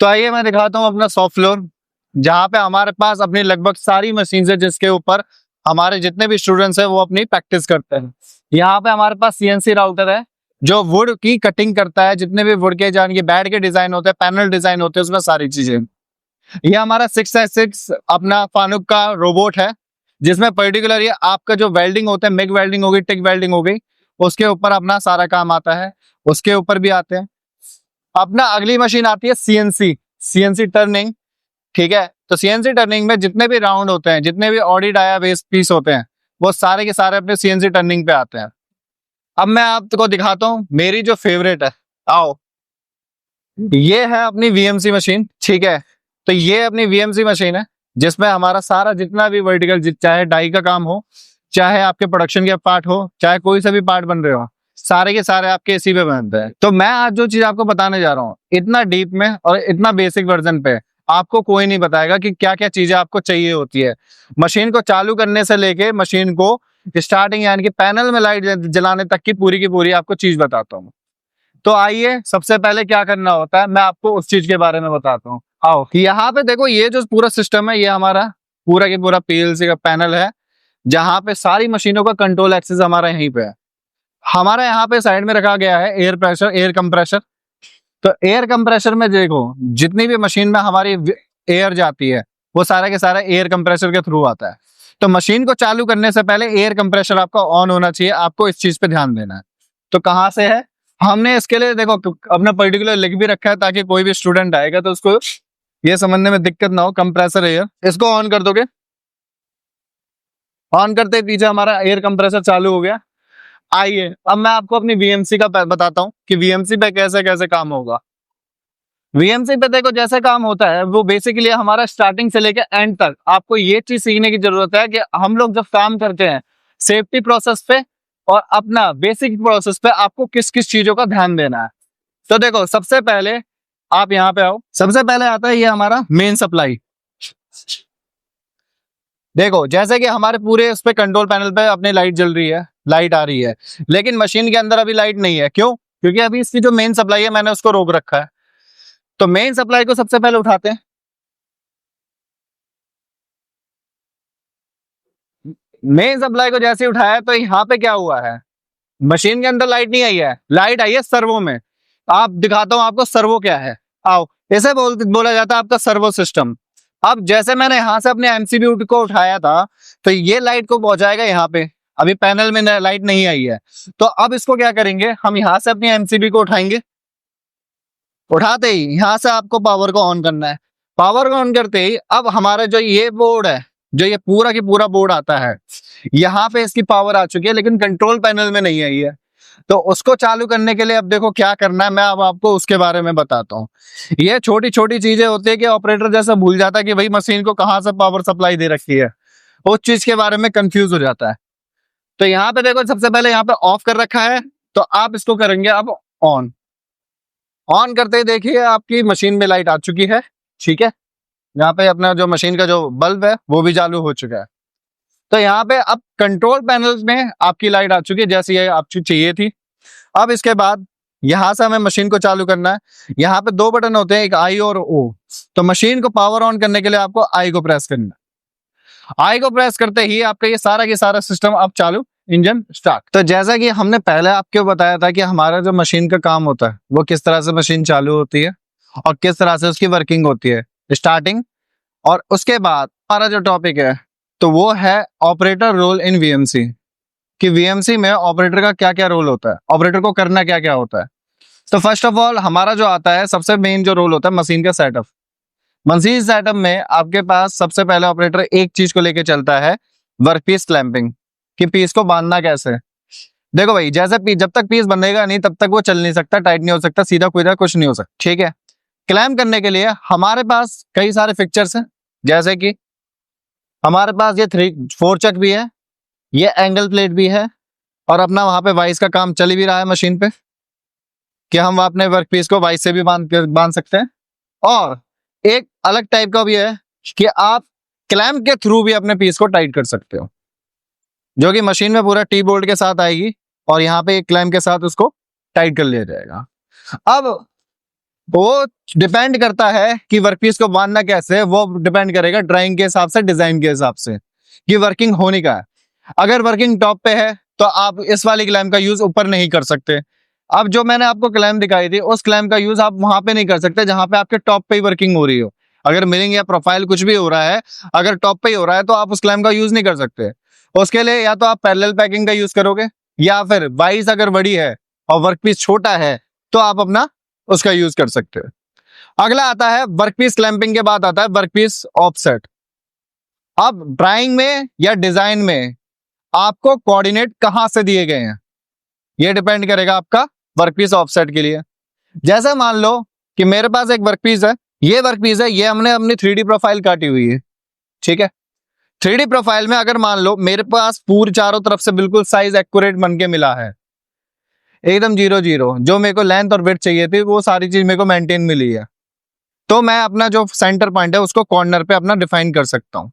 तो आइए मैं दिखाता हूँ अपना शॉप फ्लोर, जहाँ पे हमारे पास अपनी लगभग सारी मशीन है जिसके ऊपर हमारे जितने भी स्टूडेंट्स हैं वो अपनी प्रैक्टिस करते हैं। यहाँ पे हमारे पास सीएनसी राउटर है जो वुड की कटिंग करता है, जितने भी वुड के जान के बेड के डिजाइन होते हैं, पैनल डिजाइन होते हैं, उसमें सारी चीजें। ये हमारा 6x6 अपना फानुक का रोबोट है, जिसमें पर्टिकुलर ये आपका जो वेल्डिंग होता है, मिग वेल्डिंग हो गई, टिक वेल्डिंग हो गई, उसके ऊपर अपना सारा काम आता है। उसके ऊपर भी आते हैं। अपना अगली मशीन आती है सीएनसी टर्निंग। ठीक है, तो सीएनसी टर्निंग में जितने भी राउंड होते हैं, जितने भी ऑडी डाया बेस पीस होते हैं, वो सारे के सारे अपने सीएनसी टर्निंग पे आते हैं। अब मैं आपको दिखाता हूँ मेरी जो फेवरेट है, आओ। ये है अपनी वीएमसी मशीन। ठीक है, तो ये अपनी वीएमसी मशीन है जिसमें हमारा सारा जितना भी वर्टिकल, चाहे डाई का काम हो, चाहे आपके प्रोडक्शन के पार्ट हो, चाहे कोई सा भी पार्ट बन रहे हो, सारे के सारे आपके इसी पे बनते हैं। तो मैं आज जो चीज आपको बताने जा रहा हूँ, इतना डीप में और इतना बेसिक वर्जन पे आपको कोई नहीं बताएगा कि क्या क्या चीजें आपको चाहिए होती है। मशीन को चालू करने से लेके मशीन को स्टार्टिंग यानी कि पैनल में लाइट जलाने तक की पूरी आपको चीज बताता हूँ। तो आइए, सबसे पहले क्या करना होता है मैं आपको उस चीज के बारे में बताता हूँ। आओ, यहाँ पे देखो, ये जो पूरा सिस्टम है ये हमारा पूरा की पूरा पीएलसी का पैनल है, जहाँ पे सारी मशीनों का कंट्रोल एक्सेस हमारा यहीं पे है। हमारा यहाँ पे साइड में रखा गया है एयर प्रेशर, एयर कंप्रेसर। तो एयर कंप्रेसर में देखो, जितनी भी मशीन में हमारी एयर जाती है वो सारा के सारा एयर कंप्रेसर के थ्रू आता है। तो मशीन को चालू करने से पहले एयर कंप्रेसर आपका ऑन होना चाहिए, आपको इस चीज पे ध्यान देना है। तो कहाँ से है, हमने इसके लिए देखो अपना पर्टिकुलर लिख भी रखा है ताकि कोई भी स्टूडेंट आएगा तो उसको ये समझने में दिक्कत ना हो। कंप्रेसर एयर, इसको ऑन कर दोगे, ऑन करते ही पीछे हमारा एयर कंप्रेसर चालू हो गया। आइए अब मैं आपको अपनी वीएमसी का बताता हूँ कि वीएमसी पे कैसे कैसे काम होगा। वीएमसी पे देखो जैसे काम होता है वो बेसिकली हमारा स्टार्टिंग से लेकर एंड तक आपको ये चीज सीखने की जरूरत है कि हम लोग जब काम करते हैं सेफ्टी प्रोसेस पे और अपना बेसिक प्रोसेस पे आपको किस किस चीजों का ध्यान देना है। तो देखो, सबसे पहले आप यहाँ पे आओ। सबसे पहले आता है ये हमारा मेन सप्लाई। देखो, जैसे कि हमारे पूरे उस पे कंट्रोल पैनल पे अपनी लाइट जल रही है, लाइट आ रही है, लेकिन मशीन के अंदर अभी लाइट नहीं है। क्यों? क्योंकि अभी इसकी जो मेन सप्लाई है मैंने उसको रोक रखा है। तो मेन सप्लाई को सबसे पहले उठाते हैं। मेन सप्लाई को जैसे उठाया तो यहाँ पे क्या हुआ है, मशीन के अंदर लाइट नहीं आई है, लाइट आई है सर्वो में। आप दिखाता हूं आपको सर्वो क्या है। आओ, इसे बोला जाता है आपका सर्वो सिस्टम। अब जैसे मैंने यहां से अपने एमसीबी को उठाया था तो ये लाइट को पहुंचाएगा यहाँ पे। अभी पैनल में लाइट नहीं आई है, तो अब इसको क्या करेंगे, हम यहाँ से अपनी एमसीबी को उठाएंगे। उठाते ही यहाँ से आपको पावर को ऑन करना है। पावर को ऑन करते ही अब हमारा जो ये बोर्ड है, जो ये पूरा की पूरा बोर्ड आता है, यहाँ पे इसकी पावर आ चुकी है लेकिन कंट्रोल पैनल में नहीं आई है। तो उसको चालू करने के लिए अब देखो क्या करना है, मैं अब आपको उसके बारे में बताता हूँ। ये छोटी छोटी चीजें होती है कि ऑपरेटर जैसा भूल जाता है कि भाई मशीन को कहाँ से पावर सप्लाई दे रखी है, उस चीज के बारे में कंफ्यूज हो जाता है। तो यहाँ पे देखो, सबसे पहले यहाँ पे ऑफ कर रखा है, तो आप इसको करेंगे अब ऑन। ऑन करते ही देखिए आपकी मशीन में लाइट आ चुकी है। ठीक है, यहाँ पे अपना जो मशीन का जो बल्ब है वो भी चालू हो चुका है। तो यहाँ पे अब कंट्रोल पैनल में आपकी लाइट आ चुकी है जैसी ये आपको चाहिए थी। अब इसके बाद यहाँ से हमें मशीन को चालू करना है। यहाँ पे दो बटन होते हैं, एक आई और ओ। तो मशीन को पावर ऑन करने के लिए आपको आई को प्रेस करना है। आई को प्रेस करते ही आपका ये सारा के सारा सिस्टम अब चालू, इंजन स्टार्ट। तो जैसा कि हमने पहले आपको बताया था कि हमारा जो मशीन का काम होता है वो किस तरह से मशीन चालू होती है और किस तरह से उसकी वर्किंग होती है, स्टार्टिंग। और उसके बाद हमारा जो टॉपिक है तो वो है ऑपरेटर रोल इन वीएमसी, कि वीएमसी में ऑपरेटर का क्या क्या रोल होता है, ऑपरेटर को करना क्या क्या होता है। तो फर्स्ट ऑफ ऑल हमारा जो आता है सबसे मेन जो रोल होता है मशीन का सेटअप। मशीन सेटअप में आपके पास सबसे पहले ऑपरेटर एक चीज को लेके चलता है, वर्कपीस क्लैंपिंग, कि पीस को बांधना कैसे। देखो भाई, जैसे जब तक पीस बनेगा नहीं तब तक वो चल नहीं सकता, टाइट नहीं हो सकता, सीधा कुदा कुछ नहीं हो सकता। ठीक है, क्लैंप करने के लिए हमारे पास कई सारे फिक्चर्स हैं, जैसे कि हमारे पास ये 4 चक भी है, ये एंगल प्लेट भी है, और अपना वहां पे वाइस का काम चल भी रहा है मशीन पे, कि हम अपने वर्कपीस को वाइस से भी बांध सकते हैं। और एक अलग टाइप का भी है कि आप क्लैंप के थ्रू भी अपने पीस को टाइट कर सकते हो, जो कि मशीन में पूरा टी बोल्ट के साथ आएगी और यहाँ पे एक क्लैंप के साथ उसको टाइट कर लिया जाएगा। अब वो डिपेंड करता है कि वर्कपीस को बांधना कैसे है, वो डिपेंड करेगा ड्राइंग के हिसाब से, डिजाइन के हिसाब से कि वर्किंग होने का है। अगर वर्किंग टॉप पे है तो आप इस वाली क्लैंप का यूज ऊपर नहीं कर सकते। अब जो मैंने आपको क्लैंप दिखाई थी उस क्लैंप का यूज आप वहां पे नहीं कर सकते जहां पे आपके टॉप पे ही वर्किंग हो रही हो। अगर मिलिंग या प्रोफाइल कुछ भी हो रहा है, अगर टॉप पे ही हो रहा है तो आप उस क्लैंप का यूज नहीं कर सकते। उसके लिए या तो आप पैरेलल पैकिंग का यूज करोगे, या फिर वाइस अगर बड़ी है और वर्कपीस छोटा है तो आप अपना उसका यूज कर सकते हो। अगला आता है वर्कपीस क्लैंपिंग के बाद आता है वर्कपीस ऑफसेट। अब ड्राइंग में या डिजाइन में आपको कोऑर्डिनेट कहां से दिए गए हैं, ये डिपेंड करेगा आपका वर्कपीस ऑफसेट के लिए। जैसे मान लो कि मेरे पास एक वर्कपीस है, ये हमने अपनी 3D प्रोफाइल काटी हुई है, ठीक है। 3D प्रोफाइल में अगर मान लो मेरे पास पूरी चारों तरफ से बिल्कुल साइज एक्यूरेट बन के मिला है, एकदम 0-0, जो मेरे को लेंथ और विड्थ चाहिए थी वो सारी चीज मेरे को मेंटेन मिली है, तो मैं अपना जो सेंटर पॉइंट है उसको कॉर्नर पे अपना डिफाइन कर सकता हूं,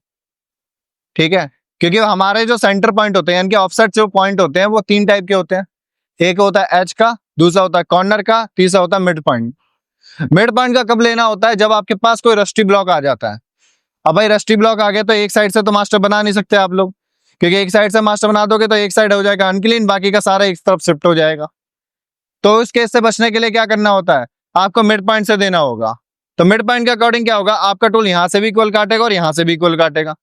ठीक है। क्योंकि हमारे जो सेंटर पॉइंट होते हैं, यानी कि ऑफसेट जो पॉइंट होते हैं वो 3 टाइप के होते हैं। एक होता है एज का, दूसरा होता है कॉर्नर का, तीसरा होता है मिड पॉइंट। मिड पॉइंट का कब लेना होता है, जब आपके पास कोई रस्टी ब्लॉक आ जाता है। अब भाई रस्टी ब्लॉक आ गया तो एक साइड से तो मास्टर बना नहीं सकते आप लोग, क्योंकि एक साइड से मास्टर बना दोगे तो एक साइड हो जाएगा अनक्लीन, बाकी का सारा एक तरफ शिफ्ट हो जाएगा। तो इस केस से बचने के लिए क्या करना होता है, आपको मिड पॉइंट से देना होगा। तो मिड पॉइंट के अकॉर्डिंग क्या होगा, आपका टूल यहां से भी इक्वल काटेगा और यहां से भी इक्वल काटेगा,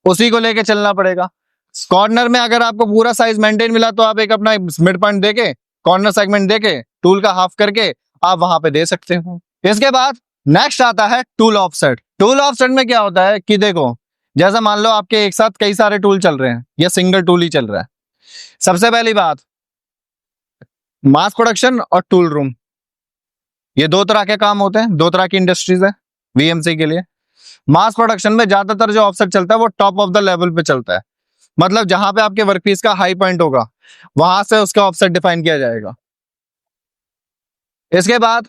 उसी को लेके चलना पड़ेगा। कॉर्नर में अगर आपको पूरा साइज मेंटेन मिला तो आप एक अपना मिड पॉइंट देके, कॉर्नर सेगमेंट देके, टूल का हाफ करके आप वहां पे दे सकते हो। इसके बाद नेक्स्ट आता है टूल ऑफसेट। टूल ऑफसेट में क्या होता है कि देखो, जैसा मान लो आपके एक साथ कई सारे टूल चल रहे हैं या सिंगल टूल ही चल रहा है। सबसे पहली बात, मास प्रोडक्शन और टूल रूम, ये दो तरह के काम होते हैं, दो तरह की इंडस्ट्रीज है वीएमसी के लिए। मास प्रोडक्शन में ज्यादातर जो ऑफसेट चलता है वो टॉप ऑफ द लेवल पे चलता है, मतलब जहां पे आपके वर्कपीस का हाई पॉइंट होगा वहां से उसका ऑफसेट डिफाइन किया जाएगा। इसके बाद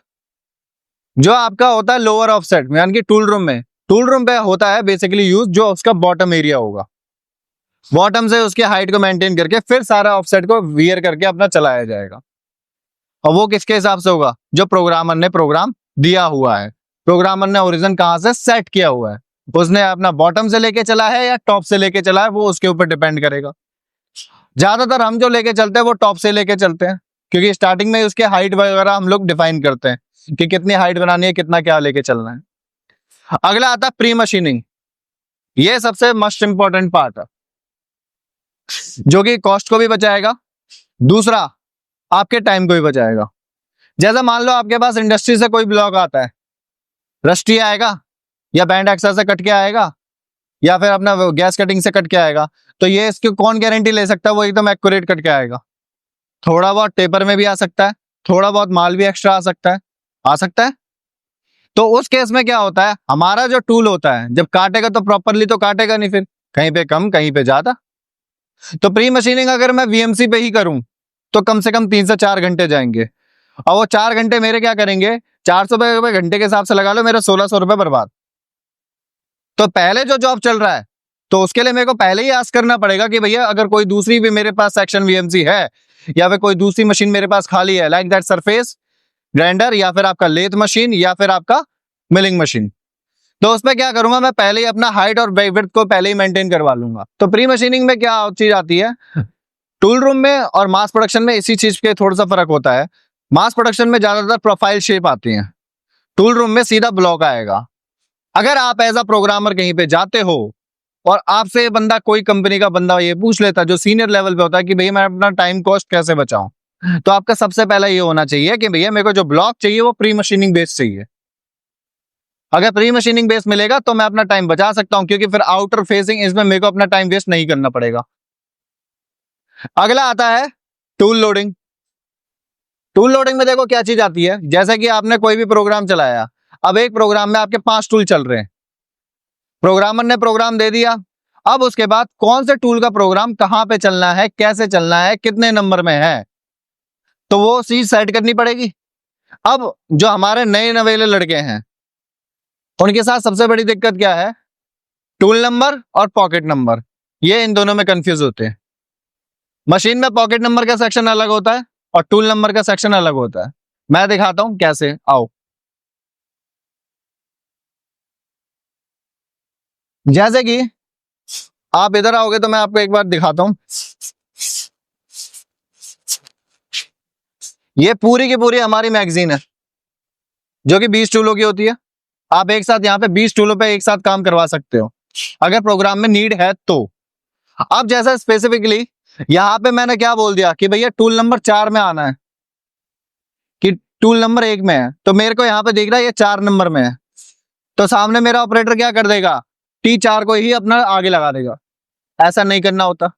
जो आपका होता है लोअर ऑफसेट, यानी कि टूल रूम पे होता है बेसिकली यूज जो उसका बॉटम एरिया होगा, बॉटम से उसके हाइट को मेंटेन करके फिर सारा ऑफसेट को वियर करके अपना चलाया जाएगा। और वो किसके हिसाब से होगा, जो प्रोग्रामर ने प्रोग्राम दिया हुआ है। प्रोग्रामर ने ओरिजिन कहां से सेट किया हुआ है, उसने अपना बॉटम से लेके चला है या टॉप से लेके चला है, वो उसके ऊपर डिपेंड करेगा। ज्यादातर हम जो लेके चलते हैं वो टॉप से लेके चलते हैं, क्योंकि स्टार्टिंग में उसके हाइट वगैरह हम लोग डिफाइन करते हैं कि कितनी हाइट बनानी है, कितना क्या लेके चलना है। अगला आता है प्री मशीनिंग, ये सबसे मोस्ट इंपॉर्टेंट पार्ट है, जो कि कॉस्ट को भी बचाएगा, दूसरा आपके टाइम को भी बचाएगा। जैसा मान लो आपके पास इंडस्ट्री से कोई ब्लॉक आता है, रस्टी आएगा या बैंड एक्सा से कट के आएगा या फिर अपना गैस कटिंग से कट के आएगा, तो ये इसकी कौन गारंटी ले सकता है वो एकदम एक्यूरेट कट के आएगा। थोड़ा बहुत टेपर में भी आ सकता है, थोड़ा बहुत माल भी एक्स्ट्रा आ सकता है। तो उस केस में क्या होता है, हमारा जो टूल होता है जब काटेगा तो प्रॉपरली तो काटेगा नहीं, फिर कहीं पे कम कहीं पे ज्यादा। तो प्री मशीनिंग अगर मैं वीएमसी पे ही करूं तो कम से कम 3 से 4 घंटे जाएंगे, और वो 4 घंटे मेरे क्या करेंगे, 400 रुपए घंटे के हिसाब से लगा लो, मेरे 1600 रुपए बर्बाद। तो पहले जो जॉब चल रहा है तो उसके लिए मेरे को पहले ही आस्क करना पड़ेगा कि भैया अगर कोई दूसरी भी मेरे पास सेक्शन वीएमसी है या फिर कोई दूसरी मशीन मेरे पास खाली है, लाइक दैट सरफेस ग्राइंडर या फिर आपका लेथ मशीन या फिर आपका मिलिंग मशीन, तो उसमें क्या करूंगा, मैं पहले ही अपना हाइट और विड्थ को पहले ही मेंटेन करवा लूंगा। तो प्री मशीनिंग में क्या चीज आती है, टूल रूम में और मास प्रोडक्शन में इसी चीज के थोड़ा सा फर्क होता है। मास प्रोडक्शन में ज्यादातर प्रोफाइल शेप आती है, टूल रूम में सीधा ब्लॉक आएगा। अगर आप एज अ प्रोग्रामर कहीं पे जाते हो और आपसे बंदा, कोई कंपनी का बंदा ये पूछ लेता जो सीनियर लेवल पे होता है कि भैया मैं अपना टाइम कॉस्ट कैसे बचाऊं, तो आपका सबसे पहला ये होना चाहिए कि भैया मेरे को जो ब्लॉक चाहिए वो प्री मशीनिंग बेस चाहिए। अगर प्री मशीनिंग बेस मिलेगा तो मैं अपना टाइम बचा सकता हूं, क्योंकि फिर आउटर फेसिंग इसमें मेरे को अपना टाइम वेस्ट नहीं करना पड़ेगा। अगला आता है टूल लोडिंग। टूल लोडिंग में देखो क्या चीज आती है, जैसे कि आपने कोई भी प्रोग्राम चलाया, अब एक प्रोग्राम में आपके 5 टूल चल रहे हैं, प्रोग्रामर ने प्रोग्राम दे दिया, अब उसके बाद कौन से टूल का प्रोग्राम कहां पे चलना है, कैसे चलना है, कितने नंबर में है, तो वो चीज सेट करनी पड़ेगी। अब जो हमारे नए नवेले लड़के हैं उनके साथ सबसे बड़ी दिक्कत क्या है, टूल नंबर और पॉकेट नंबर, ये इन दोनों में कंफ्यूज होते हैं। मशीन में पॉकेट नंबर का सेक्शन अलग होता है और टूल नंबर का सेक्शन अलग होता है। मैं दिखाता हूं कैसे, आओ। जैसे कि आप इधर आओगे तो मैं आपको एक बार दिखाता हूं। ये पूरी की पूरी हमारी मैगजीन है जो कि 20 टूलों की होती है। आप एक साथ यहाँ पे 20 टूलों पे एक साथ काम करवा सकते हो अगर प्रोग्राम में नीड है तो। अब जैसा स्पेसिफिकली यहाँ पे मैंने क्या बोल दिया कि भैया टूल नंबर 4 में आना है कि टूल नंबर 1 में है, तो मेरे को यहाँ पे दिख रहा है ये 4 नंबर में है, तो सामने मेरा ऑपरेटर क्या कर देगा, T4 को ही अपना आगे लगा देगा। ऐसा नहीं करना होता।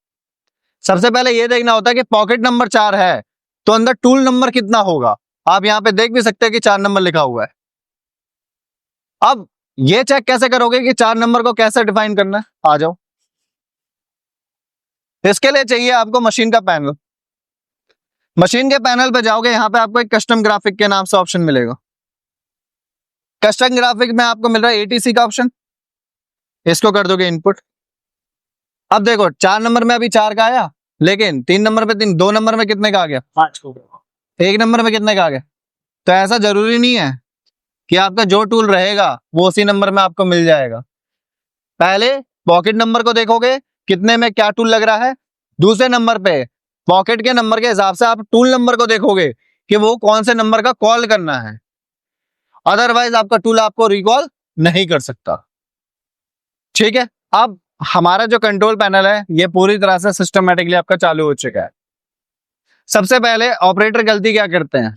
सबसे पहले ये देखना होता है कि पॉकेट नंबर 4 है तो अंदर टूल नंबर कितना होगा। आप यहाँ पे देख भी सकते हैं कि 4 नंबर लिखा हुआ है। अब ये चेक कैसे करोगे कि 4 नंबर को कैसे डिफाइन करना है, आ जाओ। इसके लिए चाहिए आपको मशीन का पैनल। मशीन के पैनल पे जाओगे, यहाँ पे आपको एक कस्टम ग्राफिक के नाम से ऑप्शन मिलेगा। कस्टम ग्राफिक में आपको मिल रहा है ATC का ऑप्शन, इसको कर दोगे इनपुट। अब देखो 4 नंबर में अभी 4 का आया, लेकिन 3 नंबर पे 3, 2 नंबर में कितने का आ गया, 5 हो गया। 1 नंबर में कितने का आ गया। तो ऐसा जरूरी नहीं है कि आपका जो टूल रहेगा वो उसी नंबर में आपको मिल जाएगा। पहले पॉकेट नंबर को देखोगे कितने में क्या टूल लग रहा है, दूसरे नंबर पे पॉकेट के नंबर के हिसाब से आप टूल नंबर को देखोगे कि वो कौन से नंबर का कॉल करना है। अदरवाइज आपका टूल आपको रिकॉल नहीं कर सकता। ठीक है, अब हमारा जो कंट्रोल पैनल है ये पूरी तरह से सिस्टमैटिकली आपका चालू हो चुका है। सबसे पहले ऑपरेटर गलती क्या करते हैं,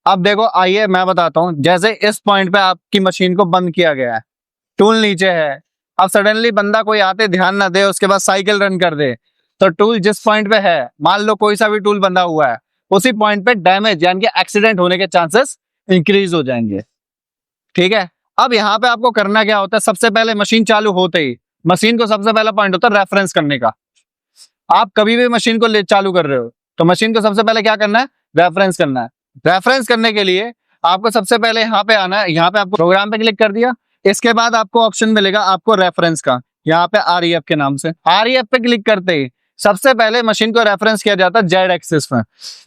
अब देखो आइए मैं बताता हूं। जैसे इस पॉइंट पे आपकी मशीन को बंद किया गया है, टूल नीचे है, अब सडनली बंदा कोई आते ध्यान ना दे, उसके बाद साइकिल रन कर दे, तो टूल जिस पॉइंट पे है, मान लो कोई सा भी टूल बंधा हुआ है, उसी पॉइंट पे डैमेज यानी कि एक्सीडेंट होने के चांसेस इंक्रीज हो जाएंगे। ठीक है, अब यहाँ पे आपको करना क्या होता है, सबसे पहले मशीन चालू होते ही मशीन को सबसे पहला पॉइंट होता है रेफरेंस करने का। आप कभी भी मशीन को चालू कर रहे हो तो मशीन को सबसे पहले क्या करना है, रेफरेंस करना है। रेफरेंस करने के लिए आपको सबसे पहले यहाँ पे आना है, यहाँ पे आपको प्रोग्राम पे क्लिक कर दिया, इसके बाद आपको ऑप्शन मिलेगा आपको रेफरेंस का, यहाँ पे REF के नाम से। REF पे क्लिक करते ही सबसे पहले मशीन को रेफरेंस किया जाता है जेड एक्सिस में।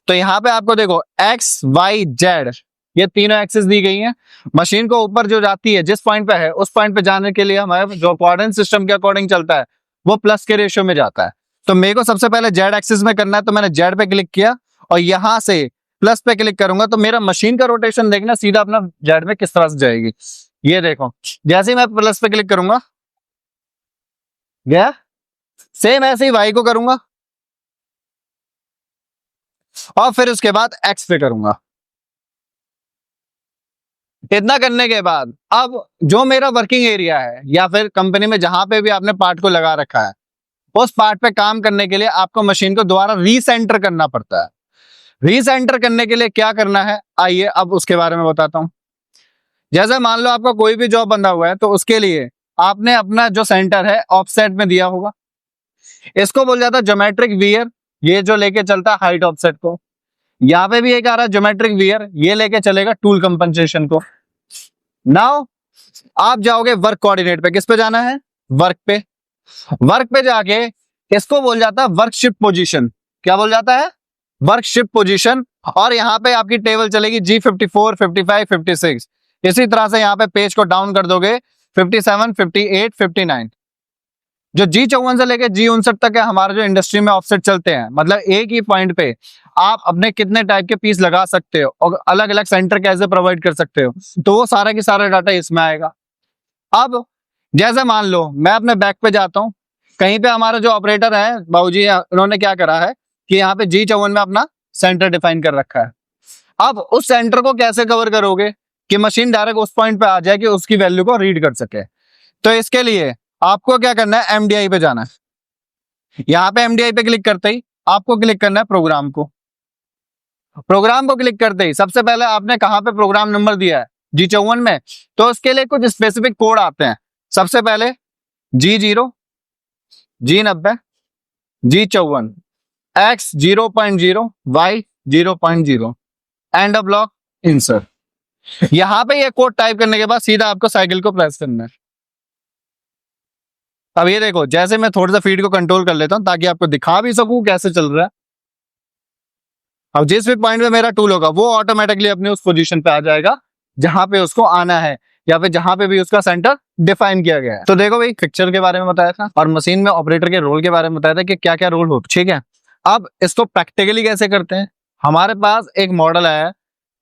तो यहाँ पे आपको देखो XYZ ये तीनों एक्सिस दी गई हैं। मशीन को ऊपर जो जाती है जिस पॉइंट पे है उस पॉइंट पे जाने के लिए हमारे जो कोऑर्डिनेट सिस्टम के अकॉर्डिंग चलता है वो प्लस के रेशियो में जाता है। तो मेरे को सबसे पहले जेड एक्सिस में करना है, तो मैंने जेड पे क्लिक किया और यहाँ से प्लस पे क्लिक करूंगा तो मेरा मशीन का रोटेशन देखना सीधा अपना जेड में किस तरह से जाएगी। ये देखो जैसे ही मैं प्लस पे क्लिक करूंगा गया, सेम ऐसे ही वाई को करूंगा और फिर उसके बाद एक्स पे करूंगा। इतना करने के बाद अब जो मेरा वर्किंग एरिया है या फिर कंपनी में जहां पे भी आपने पार्ट को लगा रखा है, उस पार्ट पे काम करने के लिए आपको मशीन को दोबारा रीसेंटर करना पड़ता है। रीसेंटर करने के लिए क्या करना है, आइए अब उसके बारे में बताता हूं। जैसे मान लो आपका कोई भी जॉब बंधा हुआ है तो उसके लिए आपने अपना जो सेंटर है ऑफसेट में दिया होगा, इसको बोल जाता है ज्योमेट्रिक वियर, ये जो लेके चलता है हाइट ऑफसेट को। यहाँ पे भी एक आ रहा है ज्योमेट्रिक वियर, ये लेके चलेगा टूल कंपनसेशन को। नाउ आप जाओगे वर्क कोऑर्डिनेट पे, किस पे जाना है, वर्क पे। वर्क पे जाके इसको बोल जाता है वर्क शिफ्ट पोजीशन। क्या बोल जाता है, वर्क शिफ्ट पोजीशन। और यहाँ पे आपकी टेबल चलेगी G54, 55, 56। इसी तरह से यहाँ पे पेज को डाउन कर दोगे 57, 58, 59। जो G54 से लेके G59 तक है हमारे जो इंडस्ट्री में ऑफसेट चलते हैं, मतलब एक ही पॉइंट पे आप अपने कितने टाइप के पीस लगा सकते हो और अलग अलग सेंटर कैसे प्रोवाइड कर सकते हो, तो वो सारा की सारा डाटा इसमें आएगा। अब जैसे मान लो मैं अपने बैक पे जाता हूँ, कहीं पे हमारा जो ऑपरेटर है बाबूजी, उन्होंने क्या करा है कि यहाँ पे G54 में अपना सेंटर डिफाइन कर रखा है। अब उस सेंटर को कैसे कवर करोगे कि मशीन डायरेक्ट उस पॉइंट पे आ जाए कि उसकी वैल्यू को रीड कर सके। तो इसके लिए आपको क्या करना है, MDI पे जाना है। यहाँ पे MDI पे क्लिक करते ही आपको क्लिक करना है प्रोग्राम को। प्रोग्राम को क्लिक करते ही सबसे पहले आपने कहाँ पे प्रोग्राम नंबर दिया है, G54 में, तो उसके लिए कुछ स्पेसिफिक कोड आते हैं। सबसे पहले G0, G90, G54, X 0.0, Y 0.0, and block insert. यहां पे ये कोड टाइप करने के बाद सीधा आपको साइकिल को प्रेस करना है। अब ये देखो जैसे मैं थोड़ा सा फीड को कंट्रोल कर लेता हूं ताकि आपको दिखा भी सकूं कैसे चल रहा है। अब जिस भी पॉइंट पे मेरा टूल होगा वो ऑटोमेटिकली अपने उस पोजीशन पे आ जाएगा जहां पे उसको आना है। या फिर जहां पे भी उसका सेंटर डिफाइन किया गया है। तो देखो भाई, पिक्चर के बारे में बताया था और मशीन में ऑपरेटर के रोल के बारे में बताया था कि क्या क्या रोल हो, ठीक है। अब इसको प्रैक्टिकली कैसे करते हैं, हमारे पास एक मॉडल है,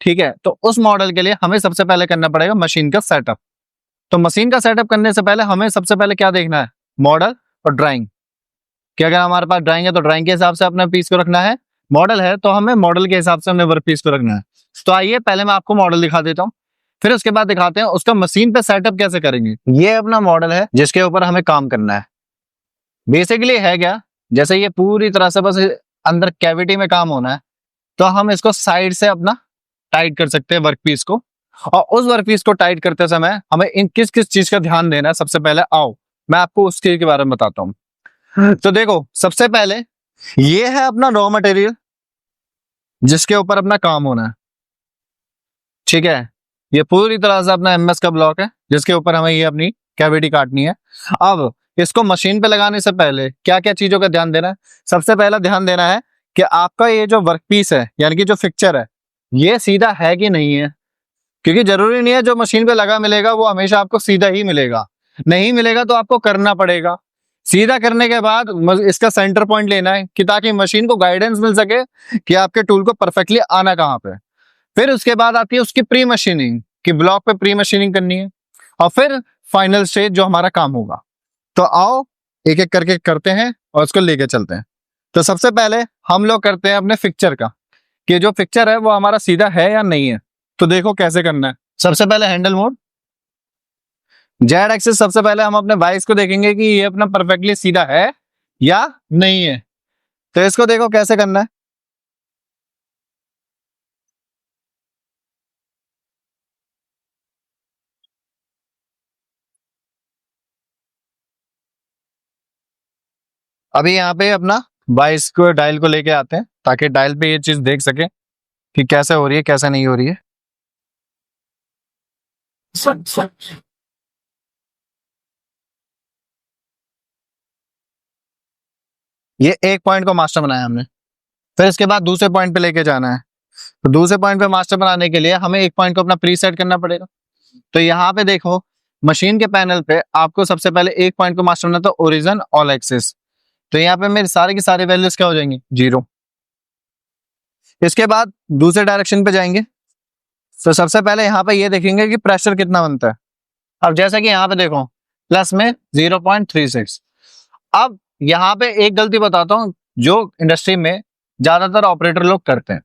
ठीक है। तो उस मॉडल के लिए हमें सबसे पहले करना पड़ेगा मशीन का सेटअप। तो मशीन का सेटअप करने से पहले हमें सबसे पहले क्या देखना है, मॉडल और ड्राइंग। कि अगर हमारे पास ड्राइंग है तो ड्राइंग के हिसाब से अपने पीस को रखना है, मॉडल है तो हमें मॉडल के हिसाब से अपने वर्क पीस को रखना है। तो आइए पहले मैं आपको मॉडल दिखा देता हूँ, फिर उसके बाद दिखाते हैं उसका मशीन पे सेटअप कैसे करेंगे। ये अपना मॉडल है जिसके ऊपर हमें काम करना है। बेसिकली है क्या, जैसे ये पूरी तरह से बस अंदर कैविटी में काम होना है, तो हम इसको साइड से अपना टाइट कर सकते हैं वर्क पीस को। और उस वर्क पीस को टाइट करते समय हमें इन किस किस चीज का ध्यान देना है, सबसे पहले आओ मैं आपको उसके के बारे में बताता हूँ। तो देखो, सबसे पहले ये है अपना रॉ मटेरियल जिसके ऊपर अपना काम होना है, ठीक है। ये पूरी तरह से अपना एमएस का ब्लॉक है जिसके ऊपर हमें ये अपनी कैविटी काटनी है। अब इसको मशीन पे लगाने से पहले क्या क्या चीजों का ध्यान देना है, सबसे पहला ध्यान देना है कि आपका ये जो वर्क पीस है यानी कि जो फिक्चर है ये सीधा है कि नहीं है। क्योंकि जरूरी नहीं है जो मशीन पे लगा मिलेगा वो हमेशा आपको सीधा ही मिलेगा, नहीं मिलेगा तो आपको करना पड़ेगा। सीधा करने के बाद इसका सेंटर पॉइंट लेना है कि ताकि मशीन को गाइडेंस मिल सके कि आपके टूल को परफेक्टली आना कहाँ पे। फिर उसके बाद आती है उसकी प्री मशीनिंग, कि ब्लॉक पे प्री मशीनिंग करनी है। और फिर फाइनल स्टेज जो हमारा काम होगा। तो आओ एक एक करके करते हैं और उसको लेके चलते हैं। तो सबसे पहले हम लोग करते हैं अपने फिक्चर का, कि जो फिक्चर है वो हमारा सीधा है या नहीं है। तो देखो कैसे करना है। सबसे पहले हैंडल मोड, जेड एक्सिस, सबसे पहले हम अपने वाइस को देखेंगे कि ये अपना परफेक्टली सीधा है या नहीं है। तो इसको देखो कैसे करना है। अभी यहाँ पे अपना वाइस को डायल को लेके आते हैं ताकि डायल पे ये चीज देख सके कि कैसे हो रही है कैसे नहीं हो रही है। ये एक पॉइंट को मास्टर बनाया हमने, फिर इसके बाद दूसरे पॉइंट पे लेके जाना है। तो दूसरे पॉइंट पे मास्टर बनाने के लिए हमें एक पॉइंट को अपना प्रीसेट करना पड़ेगा। तो यहाँ पे देखो मशीन के पैनल पे आपको सबसे पहले एक पॉइंट को मास्टर बनाना, तो ओरिजिन ऑल एक्सिस। तो यहाँ पे मेरे सारे की सारी वैल्यूज क्या हो जाएंगी, 0। इसके बाद दूसरे डायरेक्शन पे जाएंगे। तो सबसे पहले यहाँ पे ये देखेंगे कि प्रेशर कितना बनता है। अब जैसा कि यहाँ पे देखो प्लस में 0.36। अब यहाँ पे एक गलती बताता हूँ जो इंडस्ट्री में ज्यादातर ऑपरेटर लोग करते हैं,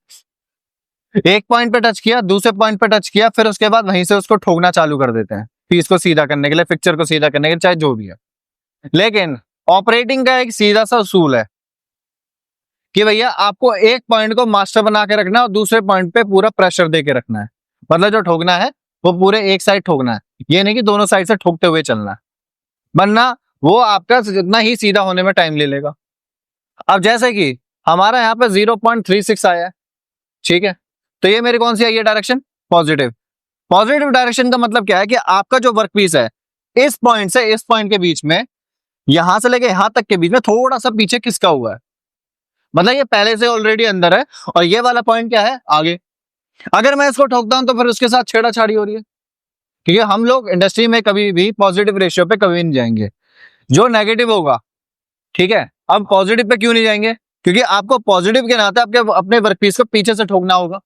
एक पॉइंट पे टच किया, दूसरे पॉइंट पे टच किया, फिर उसके बाद वहीं से उसको ठोकना चालू कर देते हैं पीस को सीधा करने के लिए, पिक्चर को सीधा करने के लिए, चाहे जो भी है। लेकिन ऑपरेटिंग का एक सीधा सा उसूल है कि भैया आपको एक पॉइंट को मास्टर बना के रखना है और दूसरे पॉइंट पे पूरा प्रेशर दे के रखना है। मतलब जो ठोकना है वो पूरे एक साइड ठोकना है, ये नहीं कि दोनों साइड से ठोकते हुए चलना है, वरना वो आपका जितना ही सीधा होने में टाइम ले लेगा। अब जैसे कि हमारा यहाँ पे 0.36 आया है, ठीक है। तो ये मेरी कौन सी आई है डायरेक्शन, पॉजिटिव। पॉजिटिव डायरेक्शन का मतलब क्या है कि आपका जो वर्क पीस है इस पॉइंट से इस पॉइंट के बीच में, यहां से लेके यहां तक के बीच में थोड़ा सा पीछे किसका हुआ है, मतलब ये पहले से ऑलरेडी अंदर है और ये वाला पॉइंट क्या है, आगे। अगर मैं इसको ठोकता हूं तो फिर उसके साथ छेड़ाछाड़ी हो रही है, क्योंकि हम लोग इंडस्ट्री में कभी भी पॉजिटिव रेशियो पे कभी नहीं जाएंगे, जो नेगेटिव होगा, ठीक है। अब पॉजिटिव पे क्यों नहीं जाएंगे, क्योंकि आपको पॉजिटिव के नाते आपके अपने वर्कपीस को पीछे से ठोकना होगा,